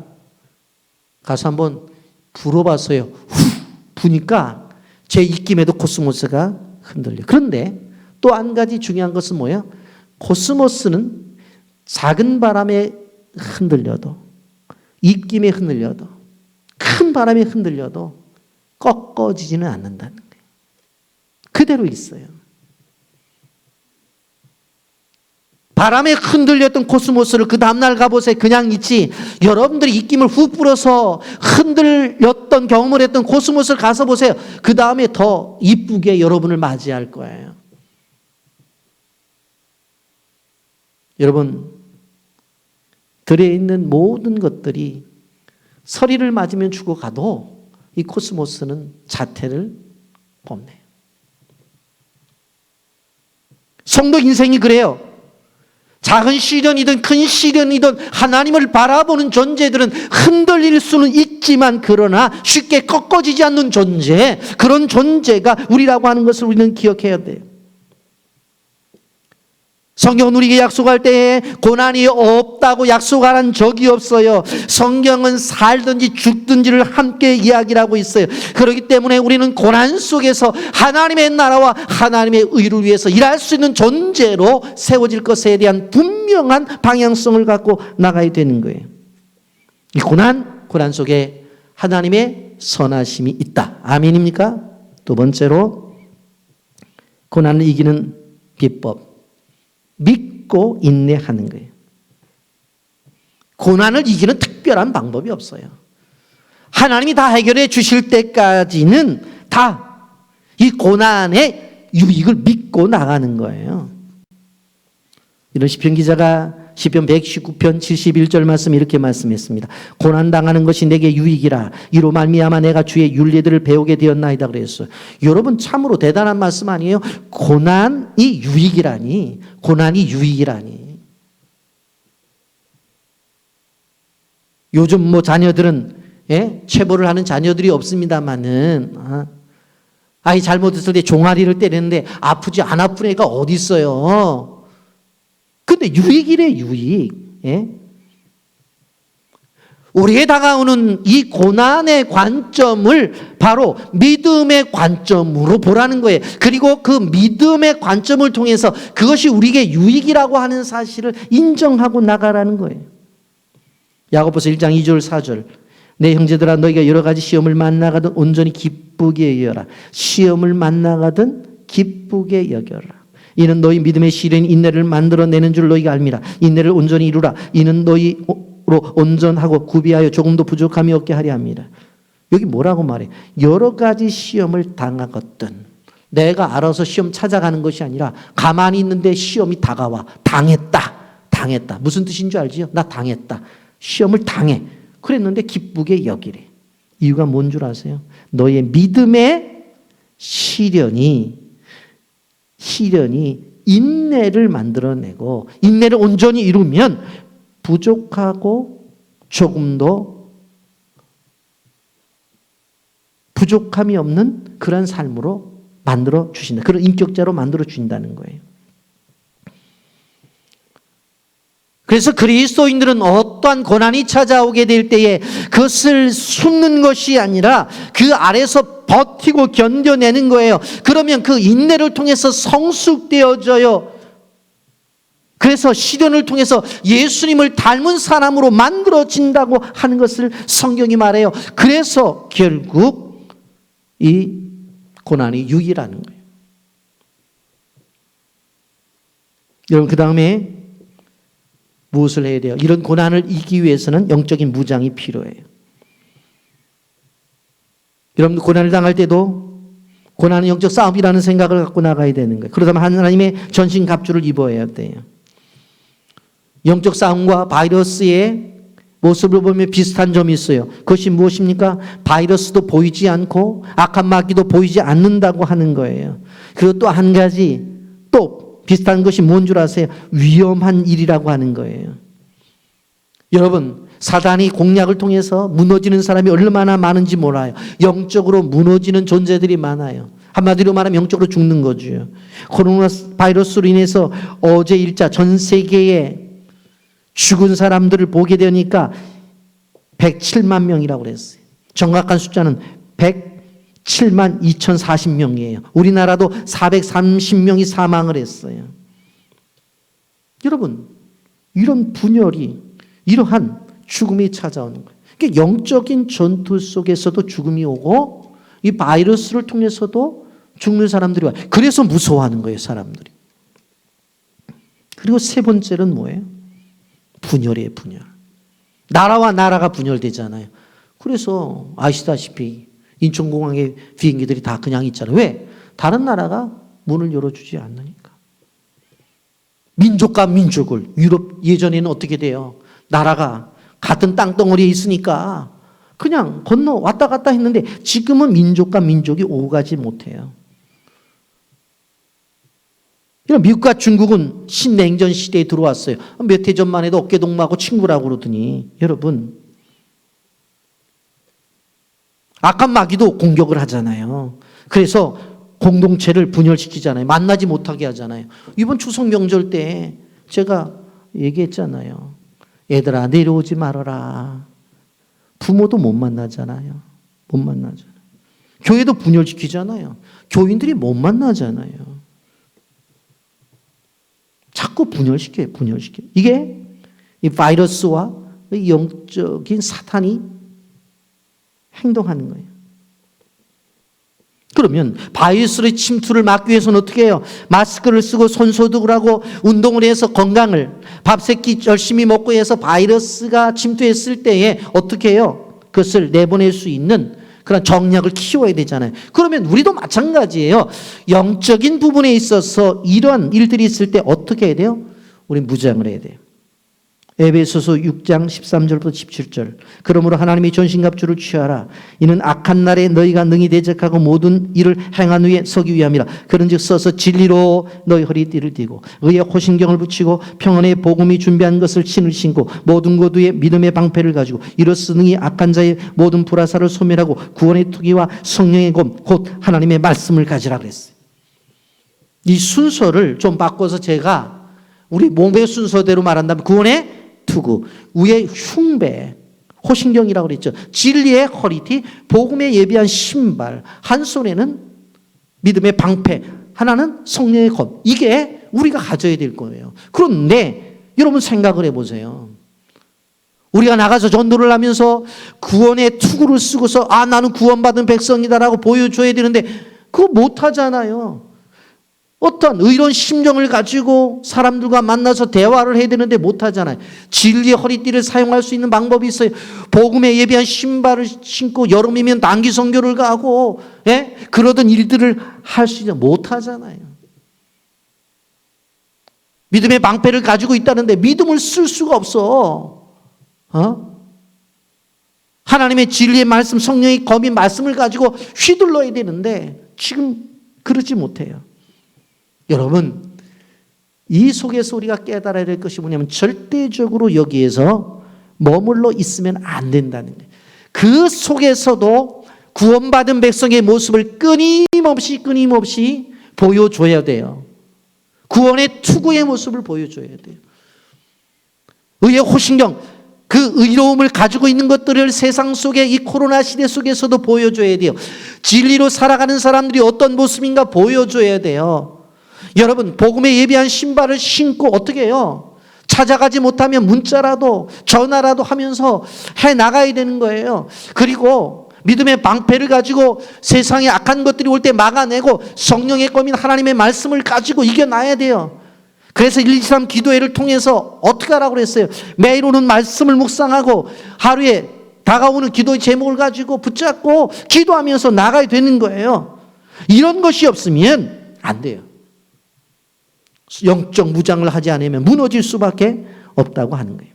가서 한번 불어봤어요. 후 부니까 제 입김에도 코스모스가 흔들려. 그런데 또 한 가지 중요한 것은 뭐예요? 코스모스는 작은 바람에 흔들려도, 입김에 흔들려도, 큰 바람에 흔들려도 꺾어지지는 않는다는 거예요. 그대로 있어요. 바람에 흔들렸던 코스모스를 그 다음날 가보세요. 그냥 있지. 여러분들이 입김을 훅 불어서 흔들렸던 경험을 했던 코스모스를 가서 보세요. 그 다음에 더 이쁘게 여러분을 맞이할 거예요. 여러분, 들에 있는 모든 것들이 서리를 맞으면 죽어가도 이 코스모스는 자태를 뽐내요. 성도 인생이 그래요. 작은 시련이든 큰 시련이든 하나님을 바라보는 존재들은 흔들릴 수는 있지만 그러나 쉽게 꺾어지지 않는 존재, 그런 존재가 우리라고 하는 것을 우리는 기억해야 돼요. 성경은 우리에게 약속할 때에 고난이 없다고 약속하는 적이 없어요. 성경은 살든지 죽든지를 함께 이야기를 하고 있어요. 그렇기 때문에 우리는 고난 속에서 하나님의 나라와 하나님의 의를 위해서 일할 수 있는 존재로 세워질 것에 대한 분명한 방향성을 갖고 나가야 되는 거예요. 이 고난 속에 하나님의 선하심이 있다. 아멘입니까? 두 번째로 고난을 이기는 비법. 믿고 인내하는 거예요. 고난을 이기는 특별한 방법이 없어요. 하나님이 다 해결해 주실 때까지는 다 이 고난의 유익을 믿고 나가는 거예요. 이런 시편 기자가 시편 119편 71절 말씀 이렇게 말씀했습니다. 고난당하는 것이 내게 유익이라 이로 말미암아 내가 주의 윤례들을 배우게 되었나이다 그랬어요. 여러분 참으로 대단한 말씀 아니에요? 고난이 유익이라니. 고난이 유익이라니. 요즘 자녀들은 체벌을 하는 자녀들이 없습니다만은 아이 잘못했을 때 종아리를 때리는데 아프지 안 아픈 애가 어디 있어요? 근데 유익이래 유익. 우리에게 다가오는 이 고난의 관점을 바로 믿음의 관점으로 보라는 거예요. 그리고 그 믿음의 관점을 통해서 그것이 우리에게 유익이라고 하는 사실을 인정하고 나가라는 거예요. 야고보서 1장 2절 4절 내 형제들아 너희가 여러 가지 시험을 만나가든 온전히 기쁘게 여겨라. 시험을 만나가든 기쁘게 여겨라. 이는 너희 믿음의 시련이 인내를 만들어내는 줄 너희가 알미라. 인내를 온전히 이루라. 이는 너희로 온전하고 구비하여 조금도 부족함이 없게 하려 합니다. 여기 뭐라고 말해? 여러 가지 시험을 당하거든. 내가 알아서 시험 찾아가는 것이 아니라 가만히 있는데 시험이 다가와. 당했다. 무슨 뜻인 줄 알지요? 나 당했다. 시험을 당해. 그랬는데 기쁘게 여기래. 이유가 뭔 줄 아세요? 너의 믿음의 시련이 인내를 만들어내고 인내를 온전히 이루면 부족하고 조금도 부족함이 없는 그런 삶으로 만들어 주신다. 그런 인격자로 만들어 주신다는 거예요. 그래서 그리스도인들은 어떠한 고난이 찾아오게 될 때에 그것을 숨는 것이 아니라 그 아래서 버티고 견뎌내는 거예요. 그러면 그 인내를 통해서 성숙되어져요. 그래서 시련을 통해서 예수님을 닮은 사람으로 만들어진다고 하는 것을 성경이 말해요. 그래서 결국 이 고난이 유익이라는 거예요. 여러분 그 다음에 무엇을 해야 돼요? 이런 고난을 이기기 위해서는 영적인 무장이 필요해요. 여러분 고난을 당할 때도 고난은 영적 싸움이라는 생각을 갖고 나가야 되는 거예요. 그러다면 하나님의 전신갑주를 입어야 돼요. 영적 싸움과 바이러스의 모습을 보면 비슷한 점이 있어요. 그것이 무엇입니까? 바이러스도 보이지 않고 악한 마귀도 보이지 않는다고 하는 거예요. 그리고 또 한 가지 또 비슷한 것이 뭔 줄 아세요? 위험한 일이라고 하는 거예요. 여러분 사단이 공략을 통해서 무너지는 사람이 얼마나 많은지 몰라요. 영적으로 무너지는 존재들이 많아요. 한마디로 말하면 영적으로 죽는 거죠. 코로나 바이러스로 인해서 어제 일자 전 세계에 죽은 사람들을 보게 되니까 107만 명이라고 그랬어요. 정확한 숫자는 107만 2040명이에요. 우리나라도 430명이 사망을 했어요. 여러분, 이런 분열이, 이러한 죽음이 찾아오는 거예요. 그러니까 영적인 전투 속에서도 죽음이 오고 이 바이러스를 통해서도 죽는 사람들이 와요. 그래서 무서워하는 거예요, 사람들이. 그리고 세 번째는 뭐예요? 분열이에요, 분열. 나라와 나라가 분열되잖아요. 그래서 아시다시피 인천공항의 비행기들이 다 그냥 있잖아요. 왜? 다른 나라가 문을 열어주지 않으니까. 민족과 민족을, 유럽 예전에는 어떻게 돼요? 나라가 같은 땅덩어리에 있으니까 그냥 건너 왔다 갔다 했는데 지금은 민족과 민족이 오가지 못해요. 미국과 중국은 신냉전 시대에 들어왔어요. 몇 해 전만 해도 어깨동무하고 친구라고 그러더니 여러분 악한 마귀도 공격을 하잖아요. 그래서 공동체를 분열시키잖아요. 만나지 못하게 하잖아요. 이번 추석 명절 때 제가 얘기했잖아요. 얘들아 내려오지 말아라. 부모도 못 만나잖아요. 못 만나잖아요. 교회도 분열시키잖아요. 교인들이 못 만나잖아요. 자꾸 분열시켜요. 분열시켜요. 이게 이 바이러스와 이 영적인 사탄이 행동하는 거예요. 그러면 바이러스의 침투를 막기 위해서는 어떻게 해요? 마스크를 쓰고 손소독을 하고 운동을 해서 건강을 밥 세 끼 열심히 먹고 해서 바이러스가 침투했을 때에 어떻게 해요? 그것을 내보낼 수 있는 그런 정략을 키워야 되잖아요. 그러면 우리도 마찬가지예요. 영적인 부분에 있어서 이러한 일들이 있을 때 어떻게 해야 돼요? 우리 무장을 해야 돼요. 에베소서 6장 13절부터 17절. 그러므로 하나님의 전신갑주를 취하라. 이는 악한 날에 너희가 능히 대적하고 모든 일을 행한 후에 서기 위함이라. 그런즉 서서 진리로 너희 허리띠를 띠고 의의 호신경을 붙이고 평안의 복음이 준비한 것을 신을 신고 모든 것 위에 믿음의 방패를 가지고 이로써 능히 악한 자의 모든 불화살을 소멸하고 구원의 투기와 성령의 검 곧 하나님의 말씀을 가지라 그랬어요. 이 순서를 좀 바꿔서 제가 우리 몸의 순서대로 말한다면 구원의 투구, 우의 흉배, 호신경이라고 그랬죠. 진리의 허리띠, 복음에 예비한 신발, 한 손에는 믿음의 방패, 하나는 성령의 검. 이게 우리가 가져야 될 거예요. 그런데 여러분 생각을 해보세요. 우리가 나가서 전도를 하면서 구원의 투구를 쓰고서 나는 구원받은 백성이다라고 보여줘야 되는데 그거 못하잖아요. 어떤 의로운 심정을 가지고 사람들과 만나서 대화를 해야 되는데 못하잖아요. 진리의 허리띠를 사용할 수 있는 방법이 있어요. 복음에 예비한 신발을 신고 여름이면 단기 선교를 가고 그러던 일들을 할 수 있는 못하잖아요. 믿음의 방패를 가지고 있다는데 믿음을 쓸 수가 없어. 하나님의 진리의 말씀, 성령의 검인 말씀을 가지고 휘둘러야 되는데 지금 그러지 못해요. 여러분, 이 속에서 우리가 깨달아야 될 것이 뭐냐면 절대적으로 여기에서 머물러 있으면 안 된다는 거예요. 그 속에서도 구원받은 백성의 모습을 끊임없이 보여줘야 돼요. 구원의 투구의 모습을 보여줘야 돼요. 의의 호신경, 그 의로움을 가지고 있는 것들을 세상 속에 이 코로나 시대 속에서도 보여줘야 돼요. 진리로 살아가는 사람들이 어떤 모습인가 보여줘야 돼요. 여러분, 복음에 예비한 신발을 신고 어떻게 해요? 찾아가지 못하면 문자라도 전화라도 하면서 해 나가야 되는 거예요. 그리고 믿음의 방패를 가지고 세상에 악한 것들이 올 때 막아내고 성령의 검인 하나님의 말씀을 가지고 이겨나야 돼요. 그래서 123 기도회를 통해서 어떻게 하라고 그랬어요? 매일 오는 말씀을 묵상하고 하루에 다가오는 기도의 제목을 가지고 붙잡고 기도하면서 나가야 되는 거예요. 이런 것이 없으면 안 돼요. 영적 무장을 하지 않으면 무너질 수밖에 없다고 하는 거예요.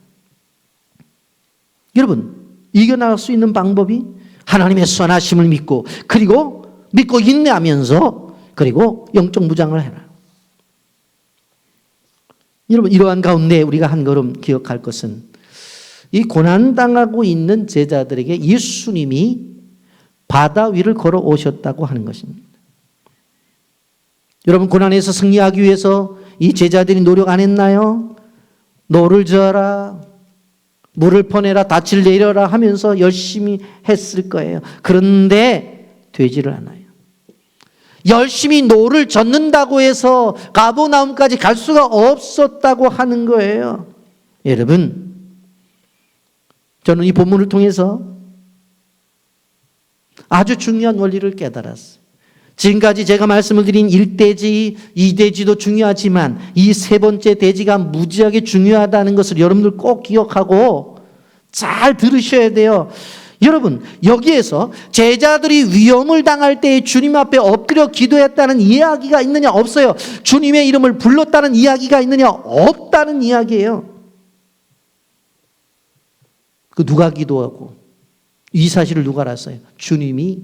여러분, 이겨나갈 수 있는 방법이 하나님의 선하심을 믿고 그리고 믿고 인내하면서 그리고 영적 무장을 해라. 여러분, 이러한 가운데 우리가 한 걸음 기억할 것은 이 고난당하고 있는 제자들에게 예수님이 바다 위를 걸어오셨다고 하는 것입니다. 여러분, 고난에서 승리하기 위해서 이 제자들이 노력 안 했나요? 노를 저어라, 물을 퍼내라, 닻을 내려라 하면서 열심히 했을 거예요. 그런데 되지를 않아요. 열심히 노를 젓는다고 해서 가버나움까지 갈 수가 없었다고 하는 거예요. 여러분, 저는 이 본문을 통해서 아주 중요한 원리를 깨달았어요. 지금까지 제가 말씀을 드린 1대지, 2대지도 중요하지만 이 세 번째 대지가 무지하게 중요하다는 것을 여러분들 꼭 기억하고 잘 들으셔야 돼요. 여러분, 여기에서 제자들이 위험을 당할 때 주님 앞에 엎드려 기도했다는 이야기가 있느냐? 없어요. 주님의 이름을 불렀다는 이야기가 있느냐? 없다는 이야기예요. 그 누가 기도하고 이 사실을 누가 알았어요? 주님이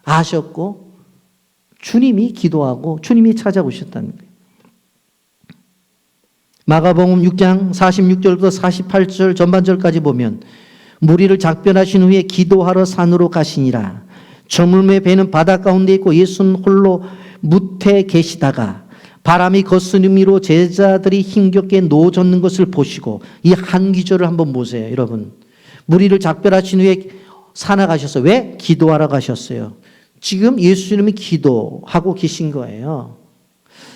아셨고 주님이 기도하고 주님이 찾아오셨다는 거예요. 마가복음 6장 46절부터 48절 전반절까지 보면 무리를 작별하신 후에 기도하러 산으로 가시니라. 저물매 배는 바다 가운데 있고 예수는 홀로 무태에 계시다가 바람이 거스름이로 제자들이 힘겹게 노젓는 것을 보시고, 이 한 기절을 한번 보세요, 여러분. 무리를 작별하신 후에 산에 가셨어요. 왜? 기도하러 가셨어요. 지금 예수님이 기도하고 계신 거예요.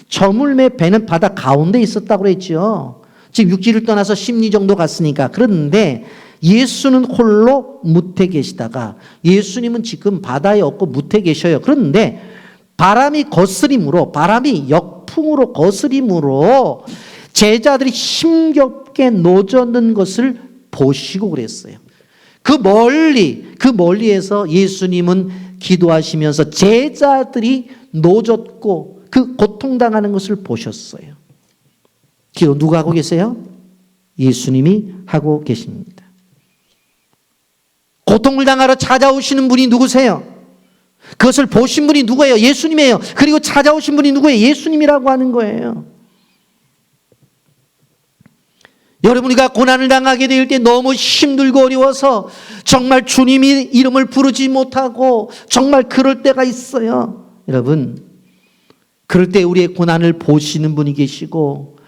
저물매 배는 바다 가운데 있었다고 그랬죠. 지금 육지를 떠나서 10리 정도 갔으니까. 그런데 예수는 홀로 무태 계시다가, 예수님은 지금 바다에 없고 무태 계셔요. 그런데 바람이 거스림으로, 바람이 역풍으로 거스림으로 제자들이 힘겹게 노젓는 것을 보시고 그랬어요. 그 멀리에서 예수님은 기도하시면서 제자들이 노젓고 그 고통당하는 것을 보셨어요. 기도 누가 하고 계세요? 예수님이 하고 계십니다. 고통을 당하러 찾아오시는 분이 누구세요? 그것을 보신 분이 누구예요? 예수님이에요. 그리고 찾아오신 분이 누구예요? 예수님이라고 하는 거예요. 여러분, 우리가 고난을 당하게 될 때 너무 힘들고 어려워서 정말 주님이 이름을 부르지 못하고 정말 그럴 때가 있어요. 여러분, 그럴 때 우리의 고난을 보시는 분이 계시고,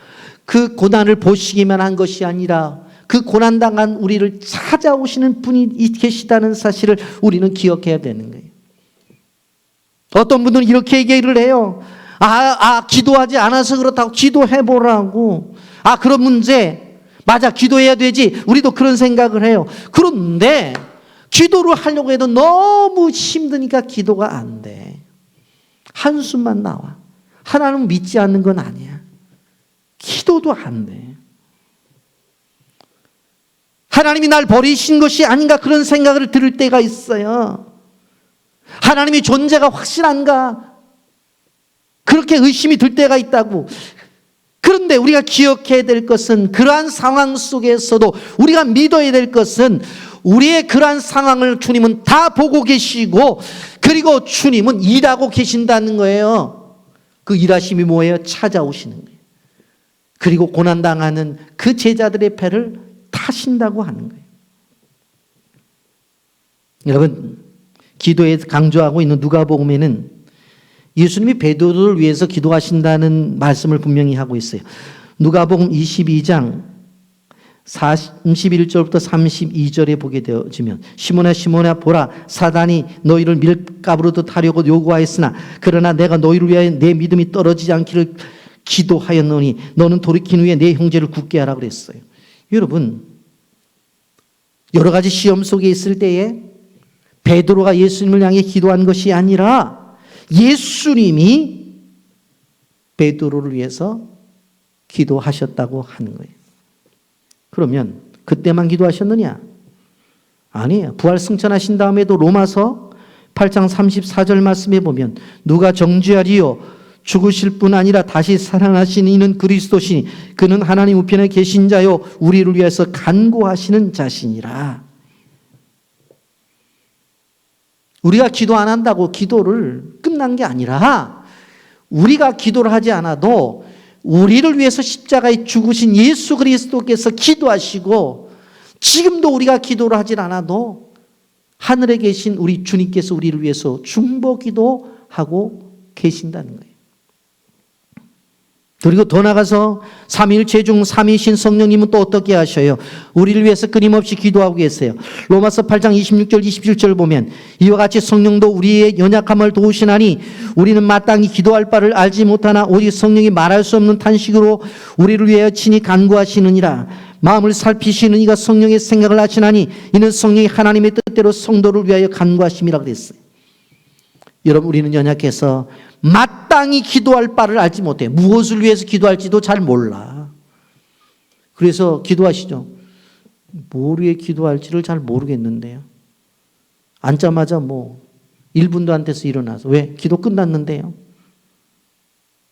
그 고난을 보시기만 한 것이 아니라 그 고난당한 우리를 찾아오시는 분이 계시다는 사실을 우리는 기억해야 되는 거예요. 어떤 분들은 이렇게 얘기를 해요. 기도하지 않아서 그렇다고 기도해보라고. 그런 문제. 맞아, 기도해야 되지. 우리도 그런 생각을 해요. 그런데 기도를 하려고 해도 너무 힘드니까 기도가 안 돼. 한숨만 나와. 하나님 믿지 않는 건 아니야. 기도도 안 돼. 하나님이 날 버리신 것이 아닌가 그런 생각을 들을 때가 있어요. 하나님의 존재가 확실한가 그렇게 의심이 들 때가 있다고. 그런데 우리가 기억해야 될 것은, 그러한 상황 속에서도 우리가 믿어야 될 것은, 우리의 그러한 상황을 주님은 다 보고 계시고, 그리고 주님은 일하고 계신다는 거예요. 그 일하심이 뭐예요? 찾아오시는 거예요. 그리고 고난당하는 그 제자들의 배를 타신다고 하는 거예요. 여러분, 기도에 강조하고 있는 누가복음에는 예수님이 베드로를 위해서 기도하신다는 말씀을 분명히 하고 있어요. 누가복음 22장 31절부터 32절에 보게 되어지면, 시몬아 시몬아 보라, 사단이 너희를 밀가부르듯 하려고 요구하였으나 그러나 내가 너희를 위하여 내 믿음이 떨어지지 않기를 기도하였노니 너는 돌이킨 후에 내 형제를 굳게 하라 그랬어요. 여러분, 여러 가지 시험 속에 있을 때에 베드로가 예수님을 향해 기도한 것이 아니라 예수님이 베드로를 위해서 기도하셨다고 하는 거예요. 그러면 그때만 기도하셨느냐? 아니에요. 부활 승천하신 다음에도 로마서 8장 34절 말씀에 보면, 누가 정죄하리요? 죽으실 뿐 아니라 다시 살아나신 이는 그리스도시니 그는 하나님 우편에 계신 자요 우리를 위해서 간구하시는 자시니라. 우리가 기도 안 한다고 기도를 끝난 게 아니라, 우리가 기도를 하지 않아도 우리를 위해서 십자가에 죽으신 예수 그리스도께서 기도하시고, 지금도 우리가 기도를 하지 않아도 하늘에 계신 우리 주님께서 우리를 위해서 중보기도 하고 계신다는 거예요. 그리고 더 나가서 삼위일체 중 삼위이신 성령님은 또 어떻게 하셔요? 우리를 위해서 끊임없이 기도하고 계세요. 로마서 8장 26절 27절 보면, 이와 같이 성령도 우리의 연약함을 도우시나니 우리는 마땅히 기도할 바를 알지 못하나 오직 성령이 말할 수 없는 탄식으로 우리를 위하여 친히 간구하시느니라. 마음을 살피시는 이가 성령의 생각을 아시나니 이는 성령이 하나님의 뜻대로 성도를 위하여 간구하심이라 그랬어요. 여러분, 우리는 연약해서 마땅히 기도할 바를 알지 못해요. 무엇을 위해서 기도할지도 잘 몰라. 그래서 기도하시죠. 뭘 위해 기도할지를 잘 모르겠는데요. 앉자마자 1분도 안 돼서 일어나서, 왜? 기도 끝났는데요.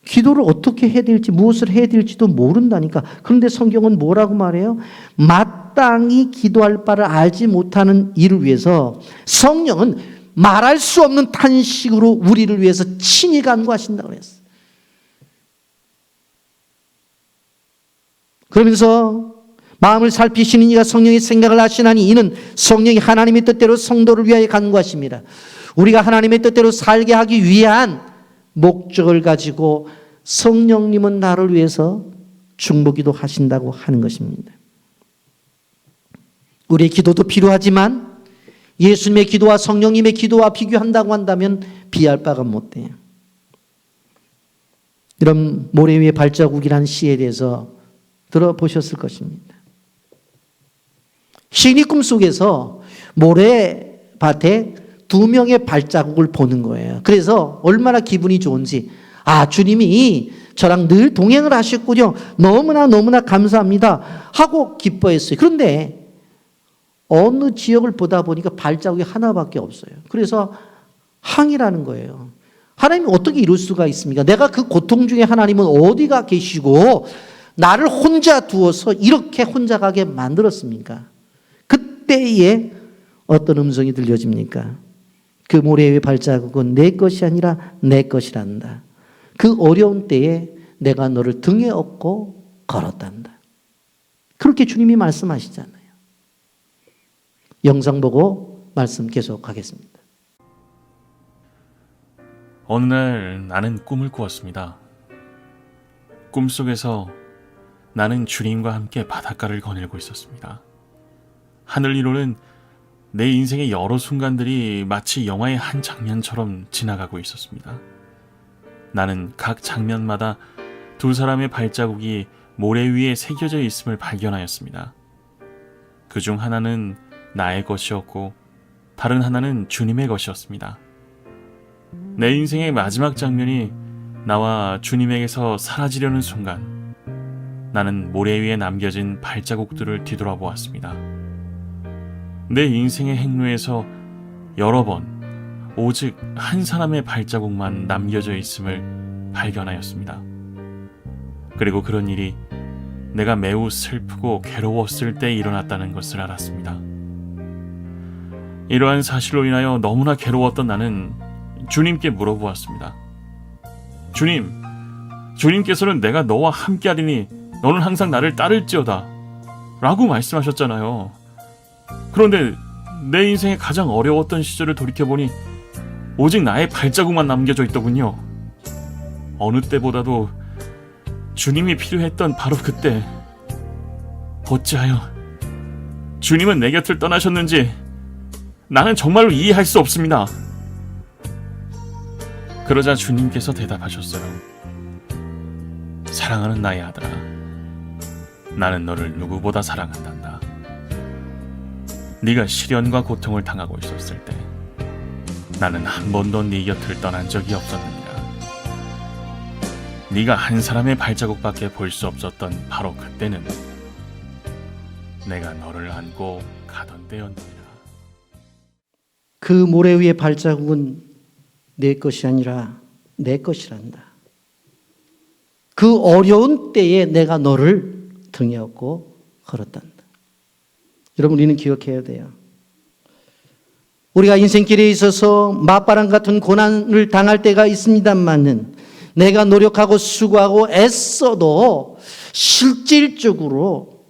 기도를 어떻게 해야 될지, 무엇을 해야 될지도 모른다니까. 그런데 성경은 뭐라고 말해요? 마땅히 기도할 바를 알지 못하는 이를 위해서 성령은 말할 수 없는 탄식으로 우리를 위해서 친히 간구하신다고 했어요. 그러면서 마음을 살피시는 이가 성령의 생각을 하시나니 이는 성령이 하나님의 뜻대로 성도를 위하여 간구하십니다. 우리가 하나님의 뜻대로 살게 하기 위한 목적을 가지고 성령님은 나를 위해서 중보기도 하신다고 하는 것입니다. 우리의 기도도 필요하지만 예수님의 기도와 성령님의 기도와 비교한다고 한다면 비할 바가 못 돼요. 이런 모래 위의 발자국이라는 시에 대해서 들어보셨을 것입니다. 시인이 꿈속에서 모래밭에 두 명의 발자국을 보는 거예요. 그래서 얼마나 기분이 좋은지, 주님이 저랑 늘 동행을 하셨군요. 너무나 감사합니다 하고 기뻐했어요. 그런데 어느 지역을 보다 보니까 발자국이 하나밖에 없어요. 그래서 항의라는 거예요. 하나님이 어떻게 이럴 수가 있습니까? 내가 그 고통 중에 하나님은 어디가 계시고 나를 혼자 두어서 이렇게 혼자 가게 만들었습니까? 그때에 어떤 음성이 들려집니까? 그 모래 위의 발자국은 내 것이 아니라 내 것이란다. 그 어려운 때에 내가 너를 등에 업고 걸었단다. 그렇게 주님이 말씀하시잖아요. 영상 보고 말씀 계속하겠습니다. 어느 날 나는 꿈을 꾸었습니다. 꿈속에서 나는 주님과 함께 바닷가를 거닐고 있었습니다. 하늘 위로는 내 인생의 여러 순간들이 마치 영화의 한 장면처럼 지나가고 있었습니다. 나는 각 장면마다 두 사람의 발자국이 모래 위에 새겨져 있음을 발견하였습니다. 그중 하나는 나의 것이었고 다른 하나는 주님의 것이었습니다. 내 인생의 마지막 장면이 나와 주님에게서 사라지려는 순간 나는 모래 위에 남겨진 발자국들을 뒤돌아보았습니다. 내 인생의 행로에서 여러 번 오직 한 사람의 발자국만 남겨져 있음을 발견하였습니다. 그리고 그런 일이 내가 매우 슬프고 괴로웠을 때 일어났다는 것을 알았습니다. 이러한 사실로 인하여 너무나 괴로웠던 나는 주님께 물어보았습니다. 주님께서는 내가 너와 함께하리니 너는 항상 나를 따를지어다 라고 말씀하셨잖아요. 그런데 내 인생의 가장 어려웠던 시절을 돌이켜보니 오직 나의 발자국만 남겨져 있더군요. 어느 때보다도 주님이 필요했던 바로 그때, 어찌하여 주님은 내 곁을 떠나셨는지 나는 정말로 이해할 수 없습니다. 그러자 주님께서 대답하셨어요. 사랑하는 나의 아들아, 나는 너를 누구보다 사랑한단다. 네가 시련과 고통을 당하고 있었을 때 나는 한 번도 네 곁을 떠난 적이 없었느니라. 네가 한 사람의 발자국밖에 볼 수 없었던 바로 그때는 내가 너를 안고 가던 때였느니라. 그 모래 위의 발자국은 내 것이 아니라 내 것이란다. 그 어려운 때에 내가 너를 등에 업고 걸었단다. 여러분, 우리는 기억해야 돼요. 우리가 인생길에 있어서 맞바람 같은 고난을 당할 때가 있습니다만은 내가 노력하고 수고하고 애써도 실질적으로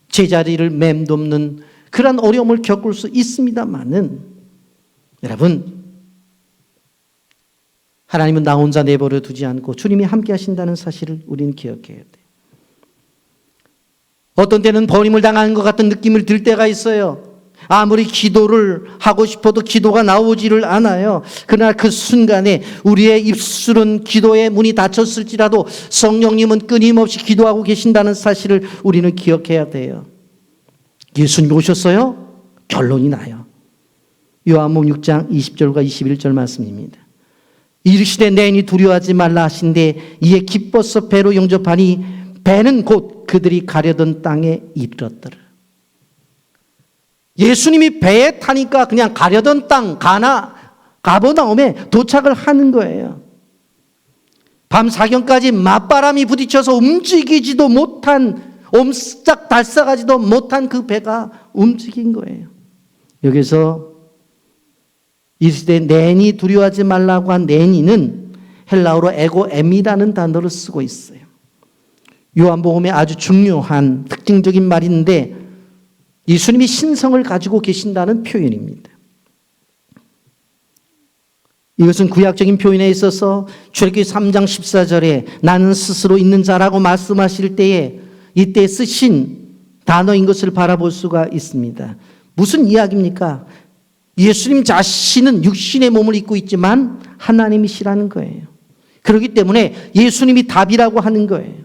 제자리를 맴돕는 그런 어려움을 겪을 수 있습니다만은 여러분, 하나님은 나 혼자 내버려 두지 않고 주님이 함께 하신다는 사실을 우리는 기억해야 돼요. 어떤 때는 버림을 당하는 것 같은 느낌을 들 때가 있어요. 아무리 기도를 하고 싶어도 기도가 나오지를 않아요. 그러나 그 순간에 우리의 입술은 기도의 문이 닫혔을지라도 성령님은 끊임없이 기도하고 계신다는 사실을 우리는 기억해야 돼요. 예수님 오셨어요? 결론이 나요. 요한복음 6장 20절과 21절 말씀입니다. 이르시되 내니 두려워하지 말라 하신대 이에 기뻐서 배로 영접하니 배는 곧 그들이 가려던 땅에 이르렀더라. 예수님이 배에 타니까 그냥 가려던 땅 가버나움에 도착을 하는 거예요. 밤 사경까지 맞바람이 부딪혀서 움직이지도 못한, 옴짝달싹하지도 못한 그 배가 움직인 거예요. 여기서 이르시되 내니 두려워하지 말라고 한 내니는 헬라어로 에고엠이라는 단어를 쓰고 있어요. 요한복음의 아주 중요한 특징적인 말인데 예수님이 신성을 가지고 계신다는 표현입니다. 이것은 구약적인 표현에 있어서 출애굽기 3장 14절에 나는 스스로 있는 자라고 말씀하실 때에 이때 쓰신 단어인 것을 바라볼 수가 있습니다. 무슨 이야기입니까? 예수님 자신은 육신의 몸을 입고 있지만 하나님이시라는 거예요. 그렇기 때문에 예수님이 답이라고 하는 거예요.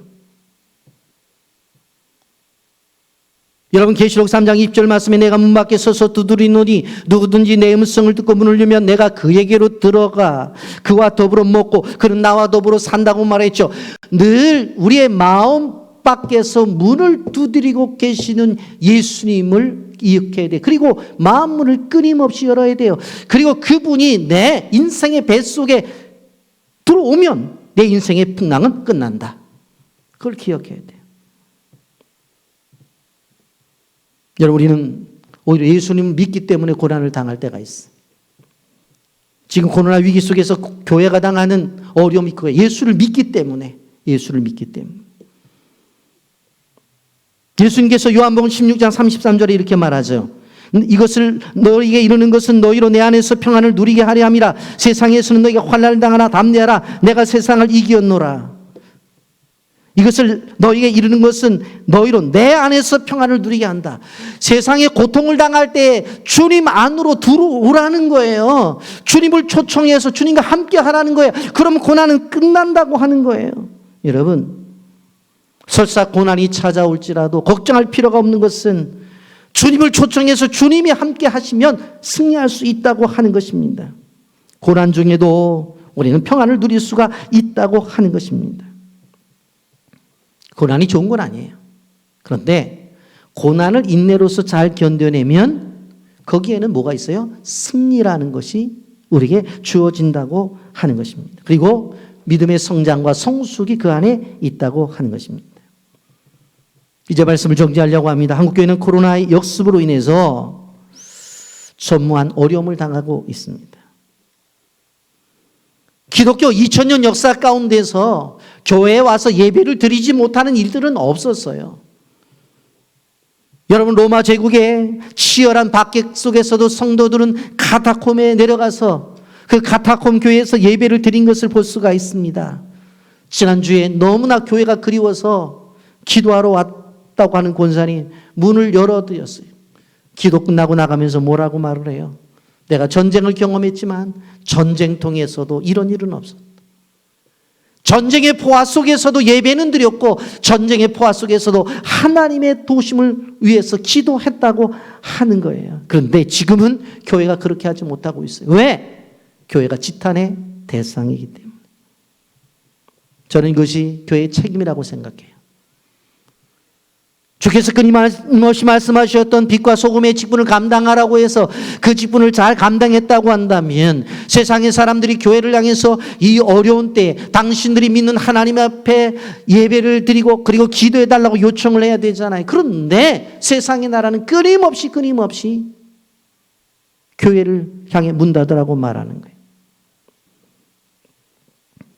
여러분 계시록 3장 20절 말씀에 내가 문 밖에 서서 두드리노니 누구든지 내 음성을 듣고 문을 열면 내가 그에게로 들어가 그와 더불어 먹고 그는 나와 더불어 산다고 말했죠. 늘 우리의 마음 밖에서 문을 두드리고 계시는 예수님을 기억해야 돼. 그리고 마음 문을 끊임없이 열어야 돼요. 그리고 그분이 내 인생의 뱃속에 들어오면 내 인생의 풍랑은 끝난다. 그걸 기억해야 돼요. 여러분 우리는 오히려 예수님을 믿기 때문에 고난을 당할 때가 있어. 지금 코로나 위기 속에서 교회가 당하는 어려움이 그거예요. 예수를 믿기 때문에. 예수님께서 요한복음 16장 33절에 이렇게 말하죠. 이것을 너희에게 이르는 것은 너희로 내 안에서 평안을 누리게 하려 함이라. 세상에서는 너희가 환난을 당하나 담대하라. 내가 세상을 이기었노라. 이것을 너희에게 이르는 것은 너희로 내 안에서 평안을 누리게 한다. 세상에 고통을 당할 때 주님 안으로 들어오라는 거예요. 주님을 초청해서 주님과 함께 하라는 거예요. 그러면 고난은 끝난다고 하는 거예요. 여러분 설사 고난이 찾아올지라도 걱정할 필요가 없는 것은 주님을 초청해서 주님이 함께 하시면 승리할 수 있다고 하는 것입니다. 고난 중에도 우리는 평안을 누릴 수가 있다고 하는 것입니다. 고난이 좋은 건 아니에요. 그런데 고난을 인내로서 잘 견뎌내면 거기에는 뭐가 있어요? 승리라는 것이 우리에게 주어진다고 하는 것입니다. 그리고 믿음의 성장과 성숙이 그 안에 있다고 하는 것입니다. 이제 말씀을 정리하려고 합니다. 한국교회는 코로나의 역습으로 인해서 전무한 어려움을 당하고 있습니다. 기독교 2000년 역사 가운데서 교회에 와서 예배를 드리지 못하는 일들은 없었어요. 여러분 로마 제국의 치열한 박해 속에서도 성도들은 카타콤에 내려가서 그 카타콤 교회에서 예배를 드린 것을 볼 수가 있습니다. 지난주에 너무나 교회가 그리워서 기도하러 왔다고 하는 권사님 문을 열어드렸어요. 기도 끝나고 나가면서 뭐라고 말을 해요? 내가 전쟁을 경험했지만 전쟁통에서도 이런 일은 없었다. 전쟁의 포화 속에서도 예배는 드렸고 전쟁의 포화 속에서도 하나님의 도심을 위해서 기도했다고 하는 거예요. 그런데 지금은 교회가 그렇게 하지 못하고 있어요. 왜? 교회가 지탄의 대상이기 때문에. 저는 이것이 교회의 책임이라고 생각해요. 주께서 끊임없이 말씀하셨던 빛과 소금의 직분을 감당하라고 해서 그 직분을 잘 감당했다고 한다면 세상의 사람들이 교회를 향해서 이 어려운 때에 당신들이 믿는 하나님 앞에 예배를 드리고 그리고 기도해달라고 요청을 해야 되잖아요. 그런데 세상의 나라는 끊임없이 교회를 향해 문 닫으라고 말하는 거예요.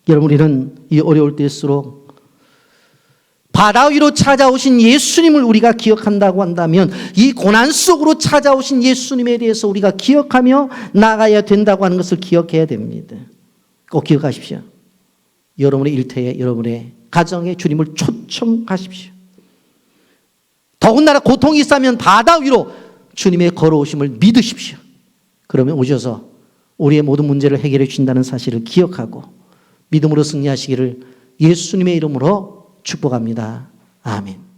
여러분 우리는 이 어려울 때일수록 바다 위로 찾아오신 예수님을 우리가 기억한다고 한다면 이 고난 속으로 찾아오신 예수님에 대해서 우리가 기억하며 나가야 된다고 하는 것을 기억해야 됩니다. 꼭 기억하십시오. 여러분의 일터에 여러분의 가정에 주님을 초청하십시오. 더군다나 고통이 있다면 바다 위로 주님의 걸어오심을 믿으십시오. 그러면 오셔서 우리의 모든 문제를 해결해 주신다는 사실을 기억하고 믿음으로 승리하시기를 예수님의 이름으로 축복합니다. 아멘.